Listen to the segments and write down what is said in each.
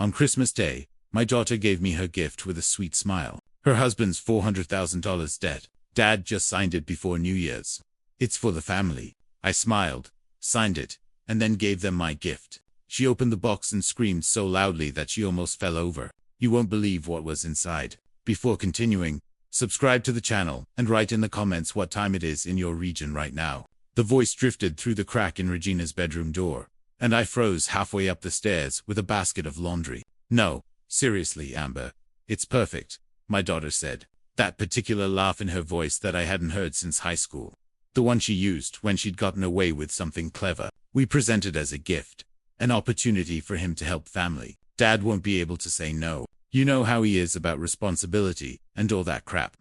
On Christmas Day, my daughter gave me her gift with a sweet smile. Her husband's $400,000 debt. Dad just signed it before New Year's. It's for the family. I smiled, signed it, and then gave them my gift. She opened the box and screamed so loudly that she almost fell over. You won't believe what was inside. Before continuing, subscribe to the channel and write in the comments what time it is in your region right now. The voice drifted through the crack in Regina's bedroom door, and I froze halfway up the stairs with a basket of laundry. No, seriously, Amber. It's perfect, my daughter said. That particular laugh in her voice that I hadn't heard since high school. The one she used when she'd gotten away with something clever. We presented as a gift. An opportunity for him to help family. Dad won't be able to say no. You know how he is about responsibility and all that crap.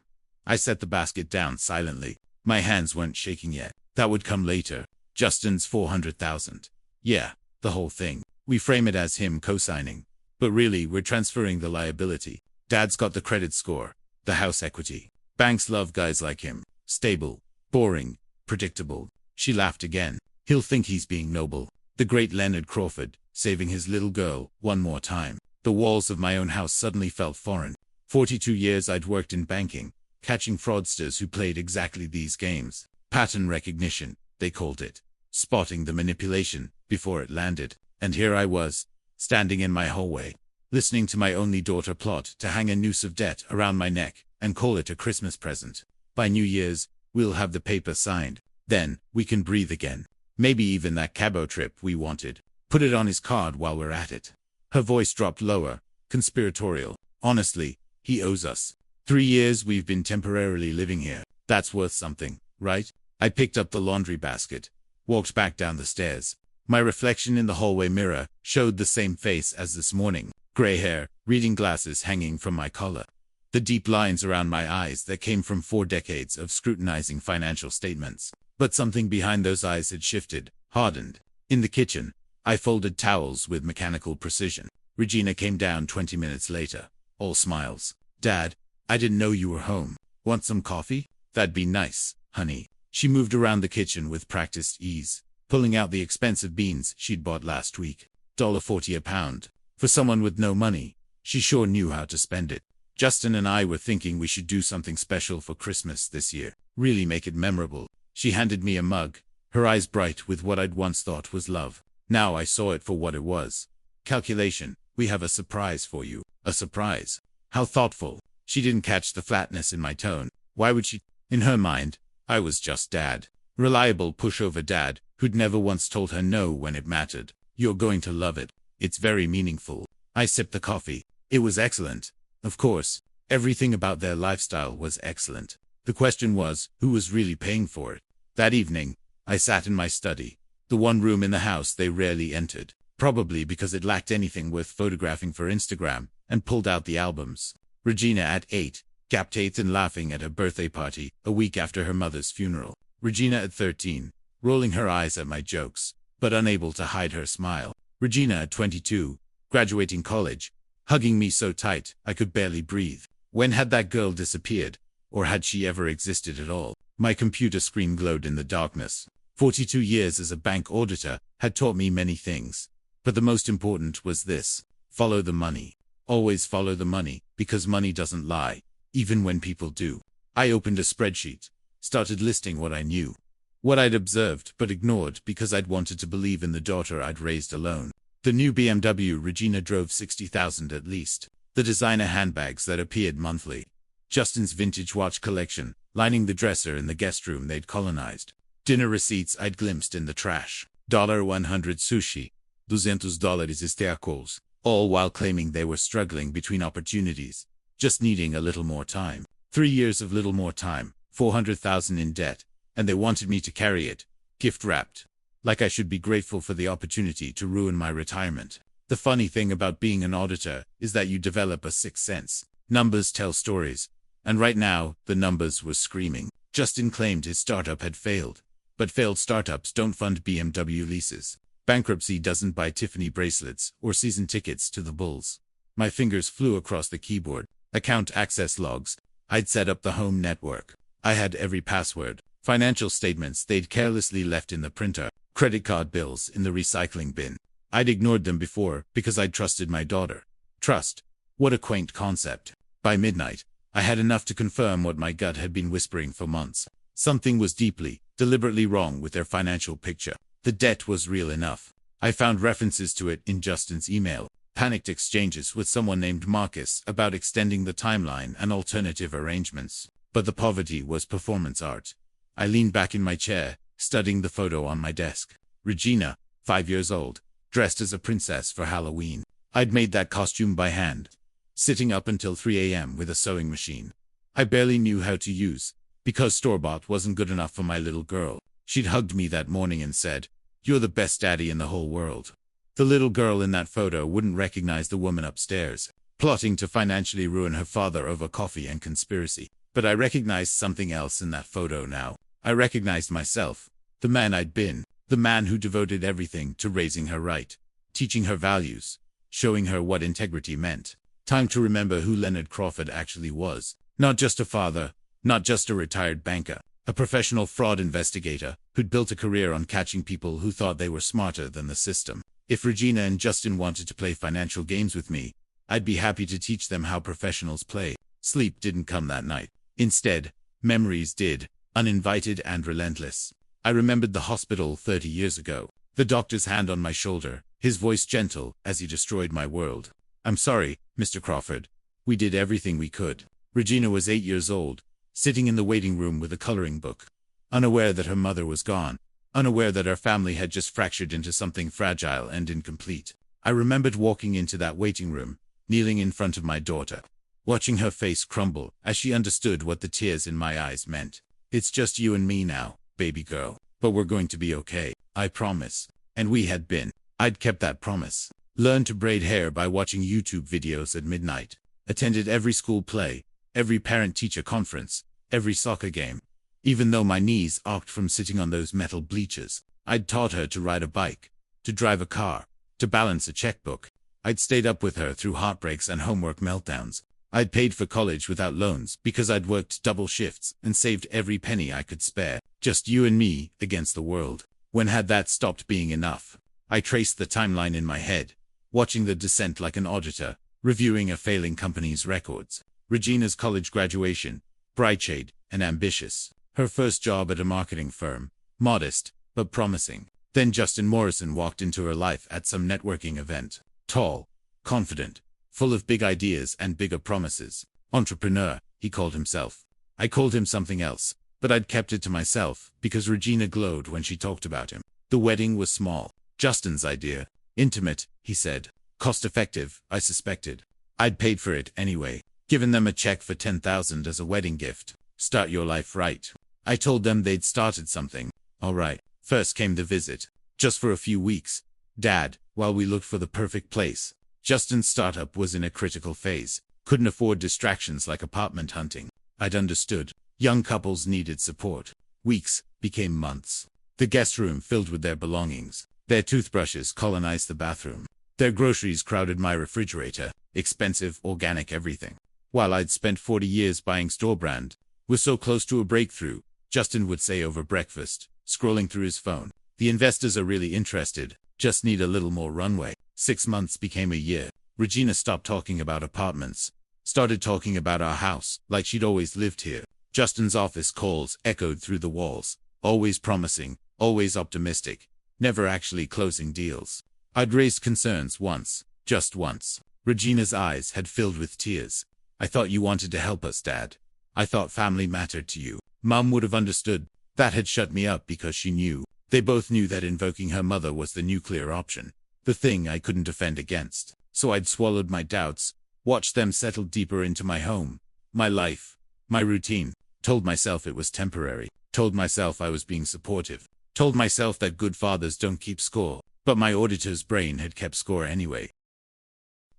I set the basket down silently. My hands weren't shaking yet. That would come later. Justin's $400,000. Yeah, the whole thing. We frame it as him co-signing. But really, we're transferring the liability. Dad's got the credit score, the house equity. Banks love guys like him. Stable, boring, predictable. She laughed again. He'll think he's being noble. The great Leonard Crawford, saving his little girl, one more time. The walls of my own house suddenly felt foreign. 42 years I'd worked in banking, catching fraudsters who played exactly these games. Pattern recognition, they called it. Spotting the manipulation before it landed. And here I was, standing in my hallway, listening to my only daughter plot to hang a noose of debt around my neck and call it a Christmas present. By New Year's, we'll have the paper signed. Then, we can breathe again. Maybe even that cabo trip we wanted. Put it on his card while we're at it. Her voice dropped lower, conspiratorial. Honestly, he owes us. 3 years we've been temporarily living here. That's worth something, right? I picked up the laundry basket, walked back down the stairs. My reflection in the hallway mirror showed the same face as this morning. Gray hair, reading glasses hanging from my collar. The deep lines around my eyes that came from 4 decades of scrutinizing financial statements. But something behind those eyes had shifted, hardened. In the kitchen, I folded towels with mechanical precision. Regina came down 20 minutes later, all smiles. Dad, I didn't know you were home. Want some coffee? That'd be nice, honey. She moved around the kitchen with practiced ease, pulling out the expensive beans she'd bought last week. $1.40 a pound. For someone with no money, she sure knew how to spend it. Justin and I were thinking we should do something special for Christmas this year. Really make it memorable. She handed me a mug, her eyes bright with what I'd once thought was love. Now I saw it for what it was. Calculation, we have a surprise for you. A surprise. How thoughtful. She didn't catch the flatness in my tone. Why would she? In her mind, I was just Dad. Reliable pushover Dad, who'd never once told her no when it mattered. You're going to love it. It's very meaningful. I sipped the coffee. It was excellent. Of course, everything about their lifestyle was excellent. The question was, who was really paying for it? That evening, I sat in my study, the one room in the house they rarely entered, probably because it lacked anything worth photographing for Instagram, and pulled out the albums. Regina at 8, gapped 8 and laughing at her birthday party, a week after her mother's funeral. Regina at 13, rolling her eyes at my jokes, but unable to hide her smile. Regina at 22, graduating college, hugging me so tight I could barely breathe. When had that girl disappeared? Or had she ever existed at all? My computer screen glowed in the darkness. 42 years as a bank auditor had taught me many things. But the most important was this: follow the money. Always follow the money, because money doesn't lie, even when people do. I opened a spreadsheet, started listing what I knew. What I'd observed but ignored because I'd wanted to believe in the daughter I'd raised alone. The new BMW Regina drove 60,000 at least. The designer handbags that appeared monthly. Justin's vintage watch collection, lining the dresser in the guest room they'd colonized. Dinner receipts I'd glimpsed in the trash. $100 sushi. $200 esteacos. All while claiming they were struggling between opportunities. Just needing a little more time. 3 years of little more time. 400,000 in debt. And they wanted me to carry it. Gift wrapped. Like I should be grateful for the opportunity to ruin my retirement. The funny thing about being an auditor is that you develop a sixth sense. Numbers tell stories. And right now, the numbers were screaming. Justin claimed his startup had failed. But failed startups don't fund BMW leases. Bankruptcy doesn't buy Tiffany bracelets or season tickets to the Bulls. My fingers flew across the keyboard. Account access logs. I'd set up the home network. I had every password. Financial statements they'd carelessly left in the printer. Credit card bills in the recycling bin. I'd ignored them before because I'd trusted my daughter. Trust. What a quaint concept. By midnight, I had enough to confirm what my gut had been whispering for months. Something was deeply, deliberately wrong with their financial picture. The debt was real enough. I found references to it in Justin's email, panicked exchanges with someone named Marcus about extending the timeline and alternative arrangements. But the poverty was performance art. I leaned back in my chair, studying the photo on my desk. Regina, 5 years old, dressed as a princess for Halloween. I'd made that costume by hand, sitting up until 3 a.m. with a sewing machine I barely knew how to use, because store-bought wasn't good enough for my little girl. She'd hugged me that morning and said, "You're the best daddy in the whole world." The little girl in that photo wouldn't recognize the woman upstairs, plotting to financially ruin her father over coffee and conspiracy. But I recognized something else in that photo now. I recognized myself, the man I'd been, the man who devoted everything to raising her right, teaching her values, showing her what integrity meant. Time to remember who Leonard Crawford actually was. Not just a father, not just a retired banker, a professional fraud investigator who'd built a career on catching people who thought they were smarter than the system. If Regina and Justin wanted to play financial games with me, I'd be happy to teach them how professionals play. Sleep didn't come that night. Instead, memories did, uninvited and relentless. I remembered the hospital 30 years ago, the doctor's hand on my shoulder, his voice gentle as he destroyed my world. "I'm sorry, Mr. Crawford. We did everything we could." Regina was 8 years old, sitting in the waiting room with a coloring book, unaware that her mother was gone, unaware that our family had just fractured into something fragile and incomplete. I remembered walking into that waiting room, kneeling in front of my daughter, watching her face crumble as she understood what the tears in my eyes meant. "It's just you and me now, baby girl. But we're going to be okay, I promise." And we had been. I'd kept that promise. Learned to braid hair by watching YouTube videos at midnight. Attended every school play, every parent-teacher conference, every soccer game. Even though my knees ached from sitting on those metal bleachers, I'd taught her to ride a bike, to drive a car, to balance a checkbook. I'd stayed up with her through heartbreaks and homework meltdowns. I'd paid for college without loans because I'd worked double shifts and saved every penny I could spare. Just you and me against the world. When had that stopped being enough? I traced the timeline in my head, watching the descent like an auditor, reviewing a failing company's records. Regina's college graduation, bright-eyed and ambitious. Her first job at a marketing firm, modest but promising. Then Justin Morrison walked into her life at some networking event. Tall, confident, full of big ideas and bigger promises. Entrepreneur, he called himself. I called him something else, but I'd kept it to myself because Regina glowed when she talked about him. The wedding was small. Justin's idea. Intimate, he said. Cost-effective, I suspected. I'd paid for it anyway. Given them a check for $10,000 as a wedding gift. Start your life right. I told them they'd started something. All right. First came the visit. Just for a few weeks. Dad, while we looked for the perfect place. Justin's startup was in a critical phase. Couldn't afford distractions like apartment hunting. I'd understood. Young couples needed support. Weeks became months. The guest room filled with their belongings. Their toothbrushes colonized the bathroom. Their groceries crowded my refrigerator. Expensive, organic everything. While I'd spent 40 years buying store brand, we're so close to a breakthrough, Justin would say over breakfast, scrolling through his phone. The investors are really interested. Just need a little more runway. 6 months became a year. Regina stopped talking about apartments. Started talking about our house, like she'd always lived here. Justin's office calls echoed through the walls. Always promising, always optimistic, never actually closing deals. I'd raised concerns once, just once. Regina's eyes had filled with tears. "I thought you wanted to help us, Dad. I thought family mattered to you." Mom would have understood. That had shut me up because she knew. They both knew that invoking her mother was the nuclear option. The thing I couldn't defend against. So I'd swallowed my doubts, watched them settle deeper into my home, my life, my routine. Told myself it was temporary. Told myself I was being supportive. Told myself that good fathers don't keep score. But my auditor's brain had kept score anyway.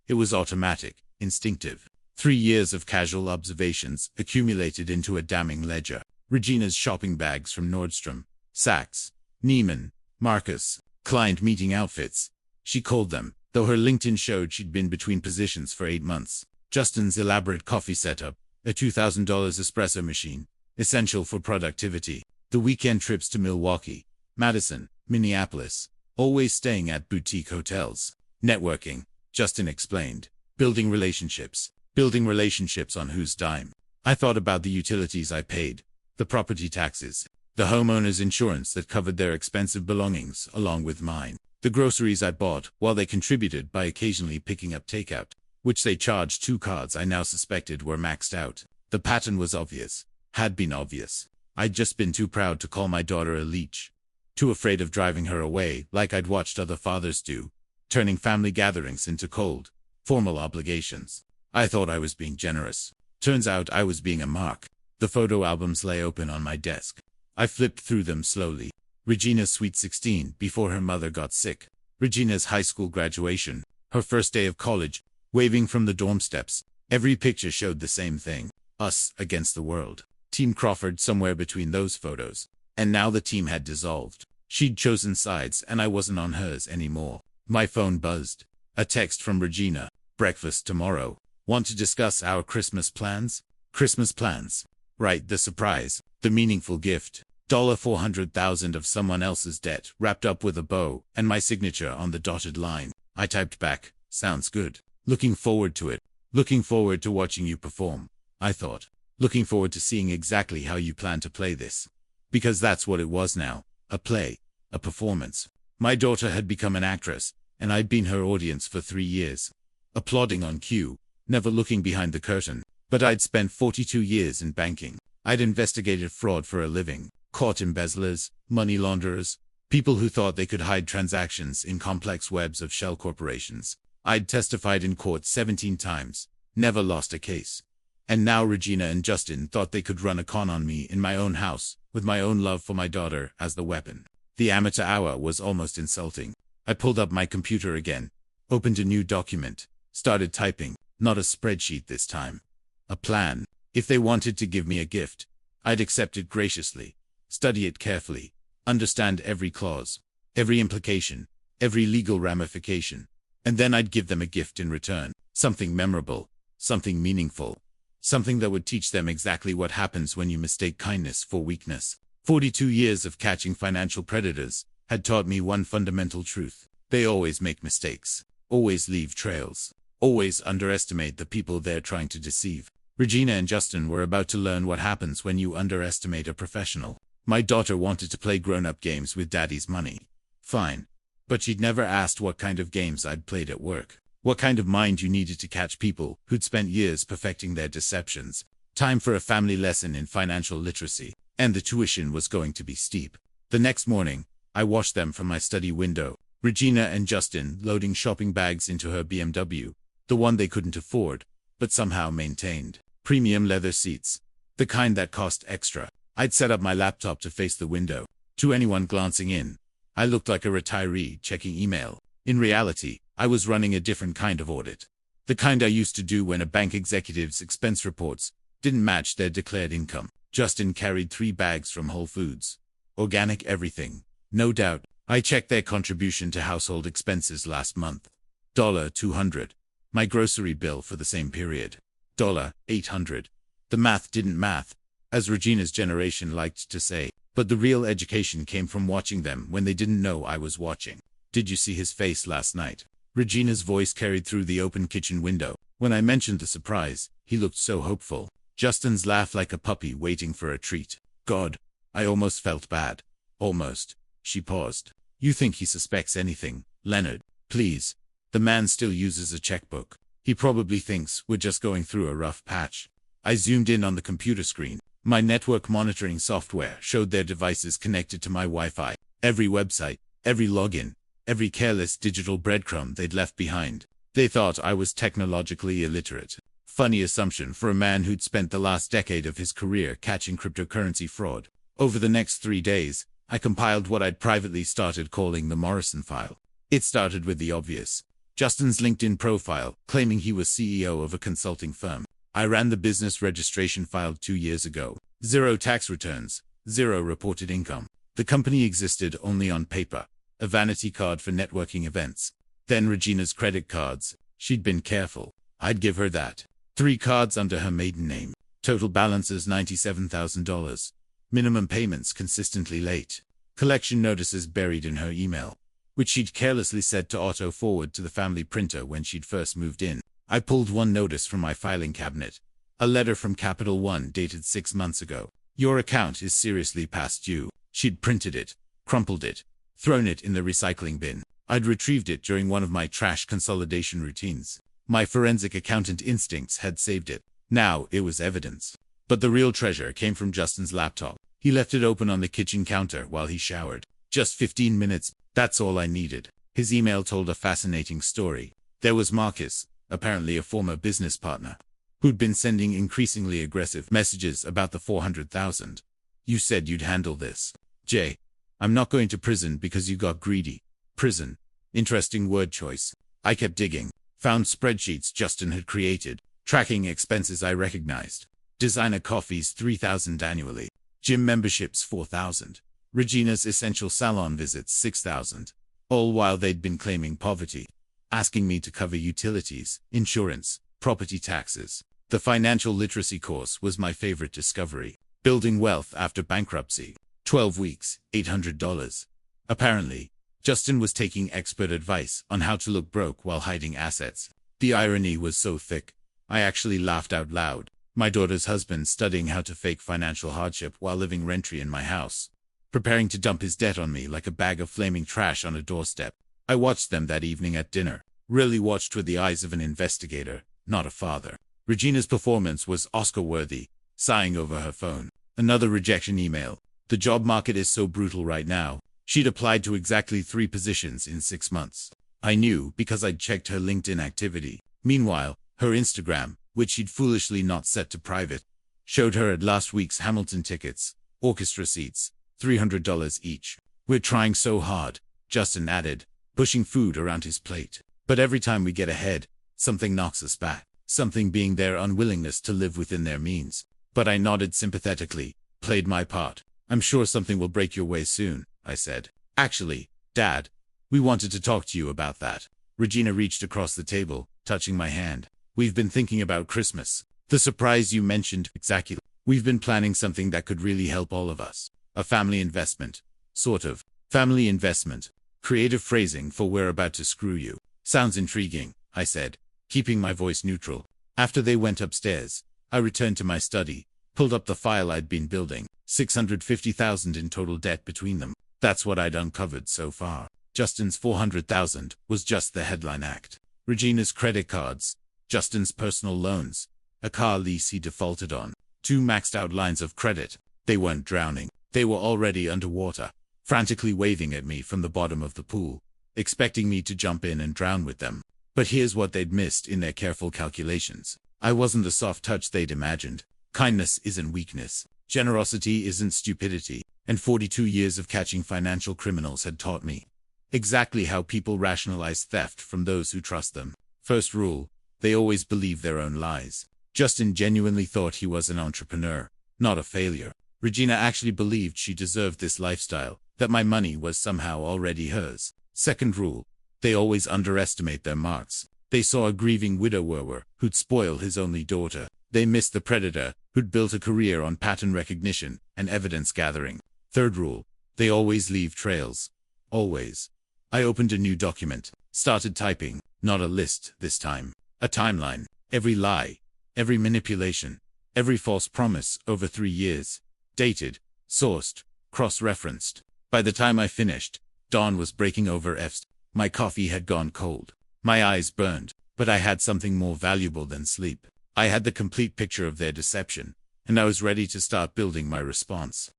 It was automatic, instinctive. 3 years of casual observations accumulated into a damning ledger. Regina's shopping bags from Nordstrom, Saks, Neiman, Marcus, client meeting outfits. She called them, though her LinkedIn showed she'd been between positions for 8 months. Justin's elaborate coffee setup, a $2,000 espresso machine, essential for productivity. The weekend trips to Milwaukee, Madison, Minneapolis, always staying at boutique hotels. Networking, Justin explained. Building relationships. Building relationships on whose dime? I thought about the utilities I paid, the property taxes, the homeowner's insurance that covered their expensive belongings along with mine, the groceries I bought while they contributed by occasionally picking up takeout, which they charged 2 cards I now suspected were maxed out. The pattern was obvious, had been obvious. I'd just been too proud to call my daughter a leech, too afraid of driving her away like I'd watched other fathers do, turning family gatherings into cold, formal obligations. I thought I was being generous. Turns out I was being a mark. The photo albums lay open on my desk. I flipped through them slowly. Regina's sweet 16 before her mother got sick. Regina's high school graduation. Her first day of college, waving from the dorm steps. Every picture showed the same thing. Us against the world. Team Crawford somewhere between those photos. And now the team had dissolved. She'd chosen sides and I wasn't on hers anymore. My phone buzzed. A text from Regina. Breakfast tomorrow. Want to discuss our Christmas plans? Christmas plans. Right, the surprise. The meaningful gift. $400,000 of someone else's debt wrapped up with a bow and my signature on the dotted line. I typed back. Sounds good. Looking forward to it. Looking forward to watching you perform. I thought. Looking forward to seeing exactly how you plan to play this. Because that's what it was now. A play. A performance. My daughter had become an actress, and I'd been her audience for 3 years. Applauding on cue, never looking behind the curtain. But I'd spent 42 years in banking. I'd investigated fraud for a living, caught embezzlers, money launderers, people who thought they could hide transactions in complex webs of shell corporations. I'd testified in court 17 times, never lost a case. And now Regina and Justin thought they could run a con on me in my own house, with my own love for my daughter as the weapon. The amateur hour was almost insulting. I pulled up my computer again, opened a new document, started typing, not a spreadsheet this time. A plan. If they wanted to give me a gift, I'd accept it graciously, study it carefully, understand every clause, every implication, every legal ramification, and then I'd give them a gift in return, something memorable, something meaningful, something that would teach them exactly what happens when you mistake kindness for weakness. 42 years of catching financial predators had taught me one fundamental truth. They always make mistakes, always leave trails, always underestimate the people they're trying to deceive. Regina and Justin were about to learn what happens when you underestimate a professional. My daughter wanted to play grown-up games with daddy's money. Fine. But she'd never asked what kind of games I'd played at work. What kind of mind you needed to catch people who'd spent years perfecting their deceptions. Time for a family lesson in financial literacy. And the tuition was going to be steep. The next morning, I watched them from my study window. Regina and Justin loading shopping bags into her BMW. The one they couldn't afford, but somehow maintained. Premium leather seats. The kind that cost extra. I'd set up my laptop to face the window. To anyone glancing in, I looked like a retiree checking email. In reality, I was running a different kind of audit. The kind I used to do when a bank executive's expense reports didn't match their declared income. Justin carried 3 bags from Whole Foods. Organic everything. No doubt, I checked their contribution to household expenses last month. $200. My grocery bill for the same period. $800. The math didn't math, as Regina's generation liked to say, but the real education came from watching them when they didn't know I was watching. Did you see his face last night? Regina's voice carried through the open kitchen window. When I mentioned the surprise, he looked so hopeful. Justin's laugh like a puppy waiting for a treat. God, I almost felt bad. Almost. She paused. You think he suspects anything, Leonard? Please. The man still uses a checkbook. He probably thinks we're just going through a rough patch. I zoomed in on the computer screen. My network monitoring software showed their devices connected to my Wi-Fi. Every website, every login, every careless digital breadcrumb they'd left behind. They thought I was technologically illiterate. Funny assumption for a man who'd spent the last decade of his career catching cryptocurrency fraud. Over the next 3 days, I compiled what I'd privately started calling the Morrison file. It started with the obvious. Justin's LinkedIn profile, claiming he was CEO of a consulting firm. I ran the business registration filed 2 years ago. 0 tax returns, 0 reported income. The company existed only on paper. A vanity card for networking events. Then Regina's credit cards. She'd been careful. I'd give her that. 3 cards under her maiden name. Total balances $97,000. Minimum payments consistently late. Collection notices buried in her email, which she'd carelessly set to auto-forward to the family printer when she'd first moved in. I pulled one notice from my filing cabinet. A letter from Capital One dated 6 months ago. Your account is seriously past due. She'd printed it, crumpled it, thrown it in the recycling bin. I'd retrieved it during one of my trash consolidation routines. My forensic accountant instincts had saved it. Now it was evidence. But the real treasure came from Justin's laptop. He left it open on the kitchen counter while he showered. Just 15 minutes, that's all I needed. His email told a fascinating story. There was Marcus, apparently a former business partner, who'd been sending increasingly aggressive messages about the 400,000. You said you'd handle this. Jay, I'm not going to prison because you got greedy. Prison. Interesting word choice. I kept digging. Found spreadsheets Justin had created, tracking expenses I recognized. Designer coffees $3,000 annually. Gym memberships $4,000. Regina's essential salon visits $6,000. All while they'd been claiming poverty, asking me to cover utilities, insurance, property taxes. The financial literacy course was my favorite discovery. Building wealth after bankruptcy. 12 weeks, $800. Apparently, Justin was taking expert advice on how to look broke while hiding assets. The irony was so thick, I actually laughed out loud. My daughter's husband studying how to fake financial hardship while living rent-free in my house, preparing to dump his debt on me like a bag of flaming trash on a doorstep. I watched them that evening at dinner. Really watched with the eyes of an investigator, not a father. Regina's performance was Oscar-worthy, sighing over her phone. Another rejection email. The job market is so brutal right now. She'd applied to exactly 3 positions in 6 months. I knew because I'd checked her LinkedIn activity. Meanwhile, her Instagram, which she'd foolishly not set to private, showed her at last week's Hamilton tickets, orchestra seats, $300 each. We're trying so hard, Justin added, pushing food around his plate. But every time we get ahead, something knocks us back. Something being their unwillingness to live within their means. But I nodded sympathetically, played my part. I'm sure something will break your way soon, I said. Actually, Dad, we wanted to talk to you about that. Regina reached across the table, touching my hand. We've been thinking about Christmas. The surprise you mentioned. Exactly. We've been planning something that could really help all of us. A family investment. Sort of. Family investment. Creative phrasing for we're about to screw you. Sounds intriguing, I said, keeping my voice neutral. After they went upstairs, I returned to my study, pulled up the file I'd been building. $650,000 in total debt between them. That's what I'd uncovered so far. Justin's $400,000 was just the headline act. Regina's credit cards, Justin's personal loans, a car lease he defaulted on, 2 maxed out lines of credit. They weren't drowning. They were already underwater, frantically waving at me from the bottom of the pool, expecting me to jump in and drown with them. But here's what they'd missed in their careful calculations. I wasn't the soft touch they'd imagined. Kindness isn't weakness. Generosity isn't stupidity. And 42 years of catching financial criminals had taught me exactly how people rationalize theft from those who trust them. First rule, they always believe their own lies. Justin genuinely thought he was an entrepreneur, not a failure. Regina actually believed she deserved this lifestyle, that my money was somehow already hers. Second rule, they always underestimate their marks. They saw a grieving widower who'd spoil his only daughter. They missed the predator who'd built a career on pattern recognition and evidence gathering. Third rule, they always leave trails. Always. I opened a new document, started typing, not a list this time. A timeline. Every lie, every manipulation, every false promise over 3 years. Dated, sourced, cross-referenced. By the time I finished, dawn was breaking over F's. My coffee had gone cold. My eyes burned, but I had something more valuable than sleep. I had the complete picture of their deception, and I was ready to start building my response.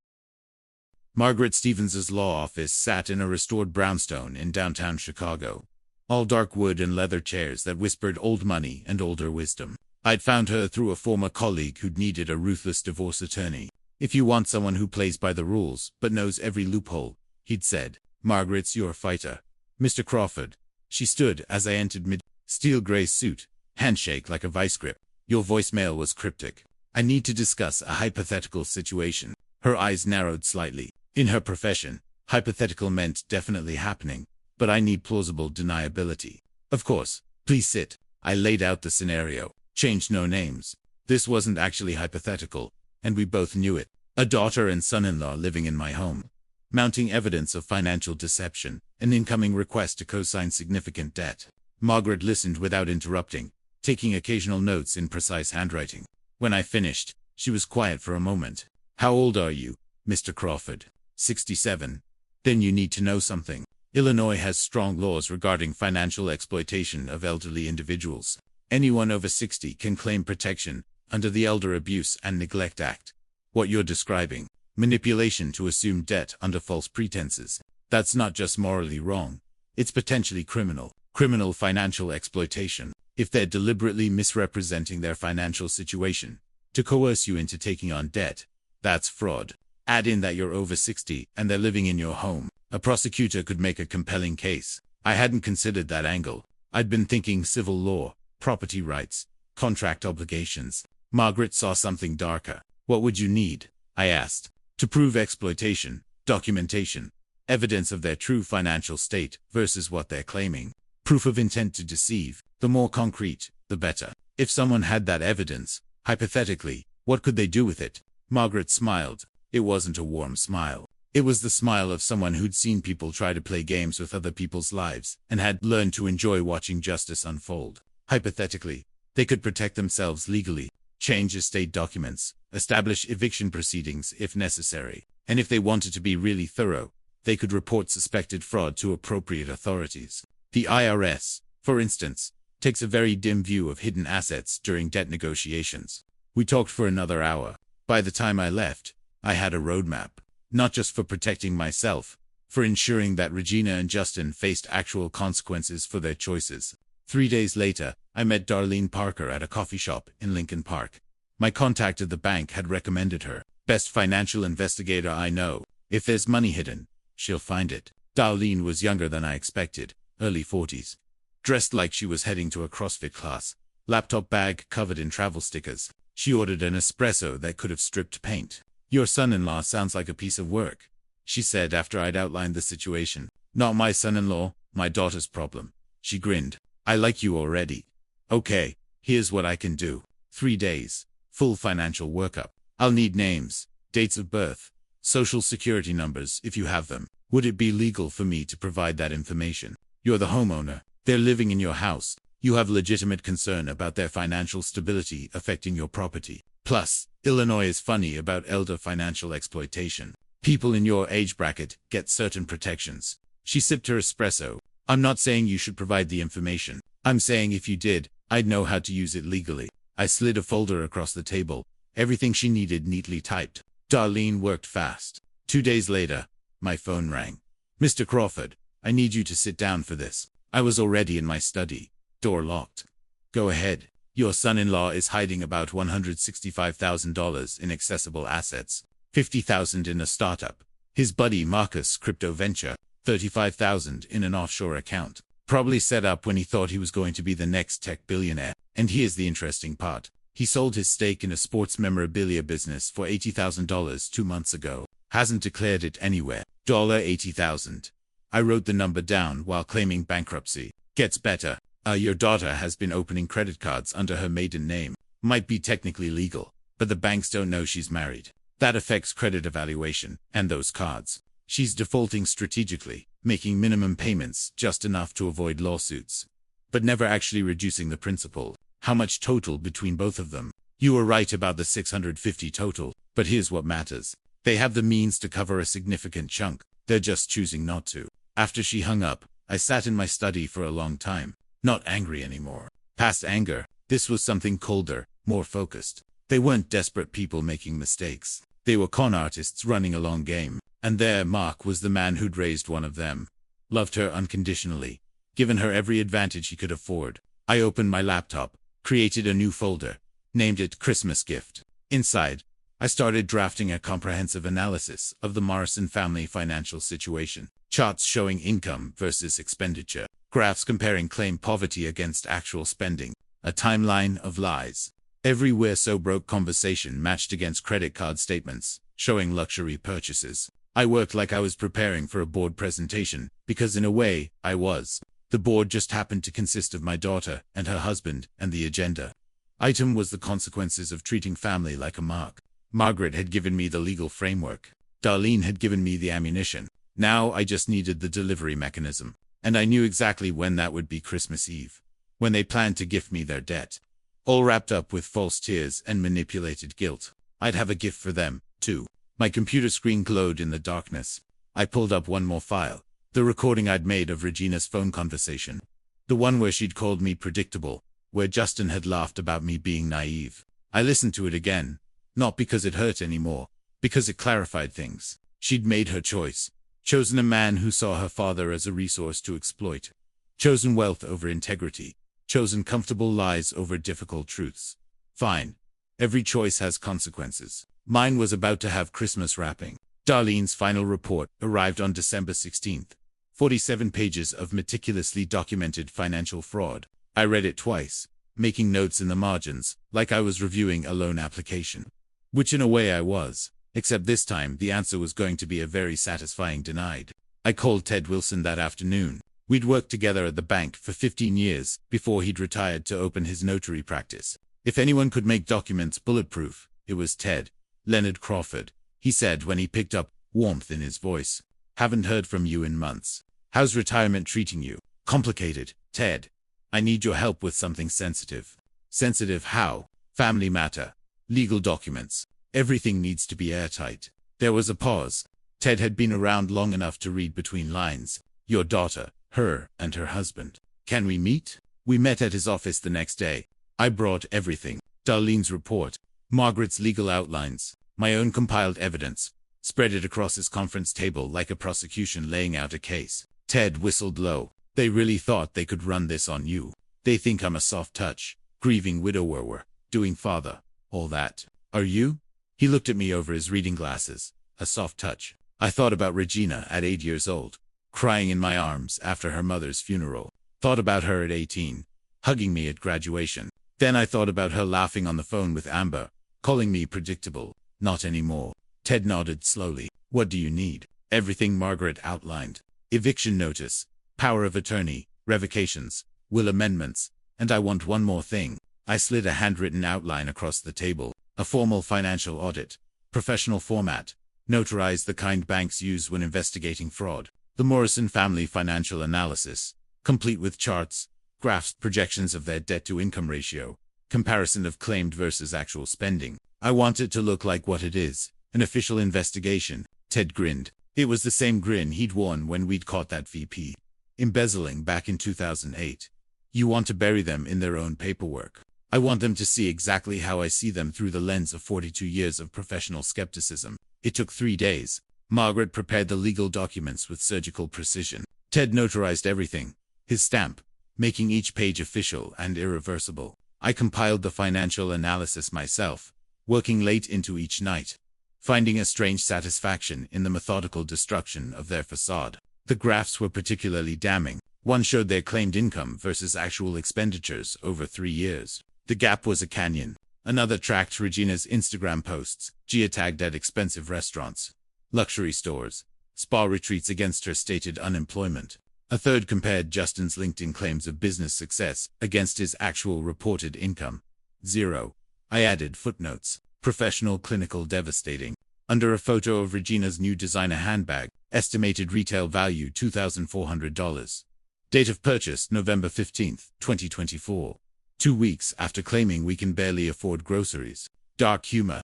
Margaret Stevens's law office sat in a restored brownstone in downtown Chicago. All dark wood and leather chairs that whispered old money and older wisdom. I'd found her through a former colleague who'd needed a ruthless divorce attorney. If you want someone who plays by the rules but knows every loophole, he'd said, Margaret's your fighter. Mr. Crawford. She stood as I entered steel gray suit, handshake like a vice grip. Your voicemail was cryptic. I need to discuss a hypothetical situation. Her eyes narrowed slightly. In her profession, hypothetical meant definitely happening, but I need plausible deniability. Of course. Please sit. I laid out the scenario. Changed no names. This wasn't actually hypothetical, and we both knew it. A daughter and son-in-law living in my home. Mounting evidence of financial deception, an incoming request to co-sign significant debt. Margaret listened without interrupting, taking occasional notes in precise handwriting. When I finished, she was quiet for a moment. How old are you, Mr. Crawford? 67. Then you need to know something. Illinois has strong laws regarding financial exploitation of elderly individuals. Anyone over 60 can claim protection under the Elder Abuse and Neglect Act. What you're describing, manipulation to assume debt under false pretenses, that's not just morally wrong. It's potentially criminal. Criminal financial exploitation. If they're deliberately misrepresenting their financial situation to coerce you into taking on debt, that's fraud. Add in that you're over 60 and they're living in your home. A prosecutor could make a compelling case. I hadn't considered that angle. I'd been thinking civil law, property rights, contract obligations. Margaret saw something darker. What would you need? I asked. To prove exploitation, documentation, evidence of their true financial state versus what they're claiming. Proof of intent to deceive. The more concrete, the better. If someone had that evidence, hypothetically, what could they do with it? Margaret smiled. It wasn't a warm smile. It was the smile of someone who'd seen people try to play games with other people's lives and had learned to enjoy watching justice unfold. Hypothetically, they could protect themselves legally, change estate documents, establish eviction proceedings if necessary, and if they wanted to be really thorough, they could report suspected fraud to appropriate authorities. The IRS, for instance, takes a very dim view of hidden assets during debt negotiations. We talked for another hour. By the time I left, I had a roadmap, not just for protecting myself, for ensuring that Regina and Justin faced actual consequences for their choices. 3 days later, I met Darlene Parker at a coffee shop in Lincoln Park. My contact at the bank had recommended her. Best financial investigator I know. If there's money hidden, she'll find it. Darlene was younger than I expected, early 40s. Dressed like she was heading to a CrossFit class. Laptop bag covered in travel stickers. She ordered an espresso that could have stripped paint. Your son-in-law sounds like a piece of work, she said after I'd outlined the situation. Not my son-in-law, my daughter's problem. She grinned. I like you already. Okay, here's what I can do. 3 days. Full financial workup. I'll need names, dates of birth, social security numbers if you have them. Would it be legal for me to provide that information? You're the homeowner. They're living in your house. You have legitimate concern about their financial stability affecting your property. Plus, Illinois is funny about elder financial exploitation. People in your age bracket get certain protections. She sipped her espresso. I'm not saying you should provide the information. I'm saying if you did, I'd know how to use it legally. I slid a folder across the table. Everything she needed neatly typed. Darlene worked fast. 2 days later, my phone rang. Mr. Crawford, I need you to sit down for this. I was already in my study. Door locked. Go ahead. Your son-in-law is hiding about $165,000 in accessible assets. $50,000 in a startup. His buddy Marcus crypto venture. $35,000 in an offshore account. Probably set up when he thought he was going to be the next tech billionaire. And here's the interesting part. He sold his stake in a sports memorabilia business for $80,000 2 months ago. Hasn't declared it anywhere. $80,000. I wrote the number down while claiming bankruptcy. Gets better. Your daughter has been opening credit cards under her maiden name. Might be technically legal, but the banks don't know she's married. That affects credit evaluation and those cards. She's defaulting strategically, making minimum payments just enough to avoid lawsuits, but never actually reducing the principal. How much total between both of them? You were right about the $650 total, but here's what matters. They have the means to cover a significant chunk. They're just choosing not to. After she hung up, I sat in my study for a long time. Not angry anymore. Past anger, this was something colder, more focused. They weren't desperate people making mistakes. They were con artists running a long game. And there Mark was the man who'd raised one of them. Loved her unconditionally. Given her every advantage he could afford. I opened my laptop, created a new folder, named it Christmas Gift. Inside, I started drafting a comprehensive analysis of the Morrison family financial situation. Charts showing income versus expenditure. Graphs comparing claimed poverty against actual spending. A timeline of lies. Every "we're so broke" conversation matched against credit card statements, showing luxury purchases. I worked like I was preparing for a board presentation, because in a way, I was. The board just happened to consist of my daughter and her husband, and the agenda item was the consequences of treating family like a mark. Margaret had given me the legal framework. Darlene had given me the ammunition. Now I just needed the delivery mechanism. And I knew exactly when that would be: Christmas Eve. when they planned to gift me their debt. All wrapped up with false tears and manipulated guilt. I'd have a gift for them, too. My computer screen glowed in the darkness. I pulled up one more file. The recording I'd made of Regina's phone conversation. The one where she'd called me predictable, where Justin had laughed about me being naive. I listened to it again, not because it hurt anymore, because it clarified things. She'd made her choice. Chosen a man who saw her father as a resource to exploit. Chosen wealth over integrity. Chosen comfortable lies over difficult truths. Fine. Every choice has consequences. Mine was about to have Christmas wrapping. Darlene's final report arrived on December 16th. 47 pages of meticulously documented financial fraud. I read it twice, making notes in the margins, like I was reviewing a loan application. Which in a way I was, except this time the answer was going to be a very satisfying denied. I called Ted Wilson that afternoon. We'd worked together at the bank for 15 years before he'd retired to open his notary practice. If anyone could make documents bulletproof, it was Ted. Leonard Crawford, he said when he picked up, warmth in his voice. Haven't heard from you in months. How's retirement treating you? Complicated, Ted. I need your help with something sensitive. Sensitive how? Family matter. Legal documents. Everything needs to be airtight. There was a pause. Ted had been around long enough to read between lines. Your daughter, her, and her husband. Can we meet? We met at his office the next day. I brought everything. Darlene's report, Margaret's legal outlines, my own compiled evidence, spread it across his conference table like a prosecution laying out a case. Ted whistled low. They really thought they could run this on you. They think I'm a soft touch, grieving widower, doing father, all that. Are you? He looked at me over his reading glasses. A soft touch. I thought about Regina at 8 years old, crying in my arms after her mother's funeral. Thought about her at 18, hugging me at graduation. Then I thought about her laughing on the phone with Amber, calling me predictable. Not anymore. Ted nodded slowly. What do you need? Everything Margaret outlined. Eviction notice, power of attorney, revocations, will amendments, and I want one more thing. I slid a handwritten outline across the table. A formal financial audit. Professional format. Notarized the kind banks use when investigating fraud. The Morrison family financial analysis. Complete with charts, graphs, projections of their debt-to-income ratio, comparison of claimed versus actual spending. I want it to look like what it is, an official investigation. Ted grinned. It was the same grin he'd worn when we'd caught that VP embezzling back in 2008. You want to bury them in their own paperwork. I want them to see exactly how I see them through the lens of 42 years of professional skepticism. It took 3 days. Margaret prepared the legal documents with surgical precision. Ted notarized everything, his stamp, making each page official and irreversible. I compiled the financial analysis myself, working late into each night, finding a strange satisfaction in the methodical destruction of their facade. The graphs were particularly damning. One showed their claimed income versus actual expenditures over 3 years. The gap was a canyon. Another tracked Regina's Instagram posts, geotagged at expensive restaurants, luxury stores, spa retreats against her stated unemployment. A third compared Justin's LinkedIn claims of business success against his actual reported income. 0. I added footnotes. Professional, clinical, devastating. Under a photo of Regina's new designer handbag, estimated retail value $2,400. Date of purchase November 15, 2024. 2 weeks after claiming we can barely afford groceries. Dark humor.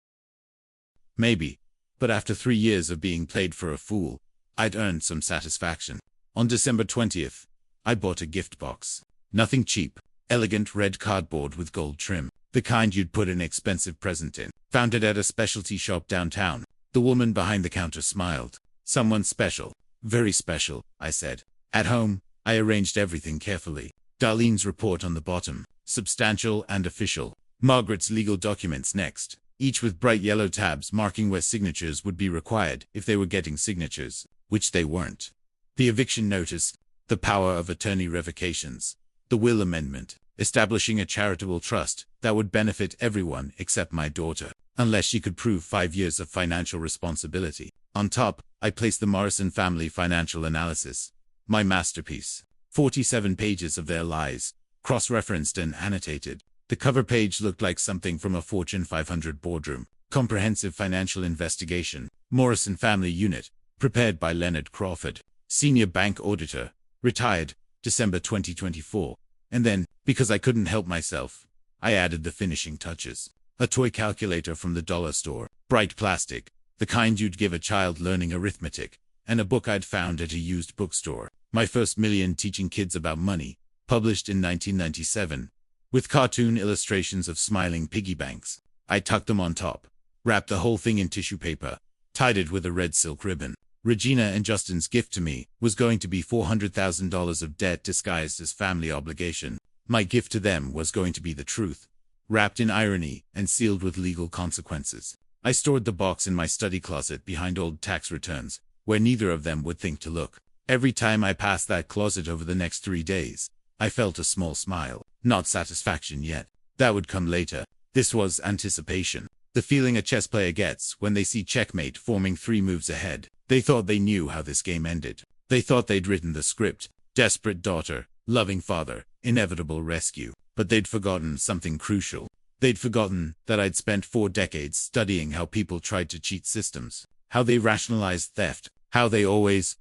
Maybe. But after 3 years of being played for a fool, I'd earned some satisfaction. On December 20th, I bought a gift box. Nothing cheap. Elegant red cardboard with gold trim. The kind you'd put an expensive present in. Found it at a specialty shop downtown. The woman behind the counter smiled. Someone special. Very special, I said. At home, I arranged everything carefully. Darlene's report on the bottom. Substantial and official. Margaret's legal documents next, each with bright yellow tabs marking where signatures would be required if they were getting signatures, which they weren't. The eviction notice, the power of attorney revocations, the will amendment, establishing a charitable trust that would benefit everyone except my daughter, unless she could prove 5 years of financial responsibility. On top, I placed the Morrison family financial analysis, my masterpiece. 47 pages of their lies, cross-referenced and annotated. The cover page looked like something from a Fortune 500 boardroom. Comprehensive financial investigation. Morrison Family Unit. Prepared by Leonard Crawford. Senior Bank Auditor. Retired. December 2024. And then, because I couldn't help myself, I added the finishing touches. A toy calculator from the dollar store, bright plastic, the kind you'd give a child learning arithmetic, and a book I'd found at a used bookstore. My first million teaching kids about money, published in 1997, with cartoon illustrations of smiling piggy banks. I tucked them on top, wrapped the whole thing in tissue paper, tied it with a red silk ribbon. Regina and Justin's gift to me was going to be $400,000 of debt disguised as family obligation. My gift to them was going to be the truth, wrapped in irony and sealed with legal consequences. I stored the box in my study closet behind old tax returns, where neither of them would think to look. Every time I passed that closet over the next 3 days, I felt a small smile. Not satisfaction yet. That would come later. This was anticipation. The feeling a chess player gets when they see checkmate forming 3 moves ahead. They thought they knew how this game ended. They thought they'd written the script. Desperate daughter, loving father, inevitable rescue. But they'd forgotten something crucial. They'd forgotten that I'd spent 4 decades studying how people tried to cheat systems, how they rationalized theft, how they always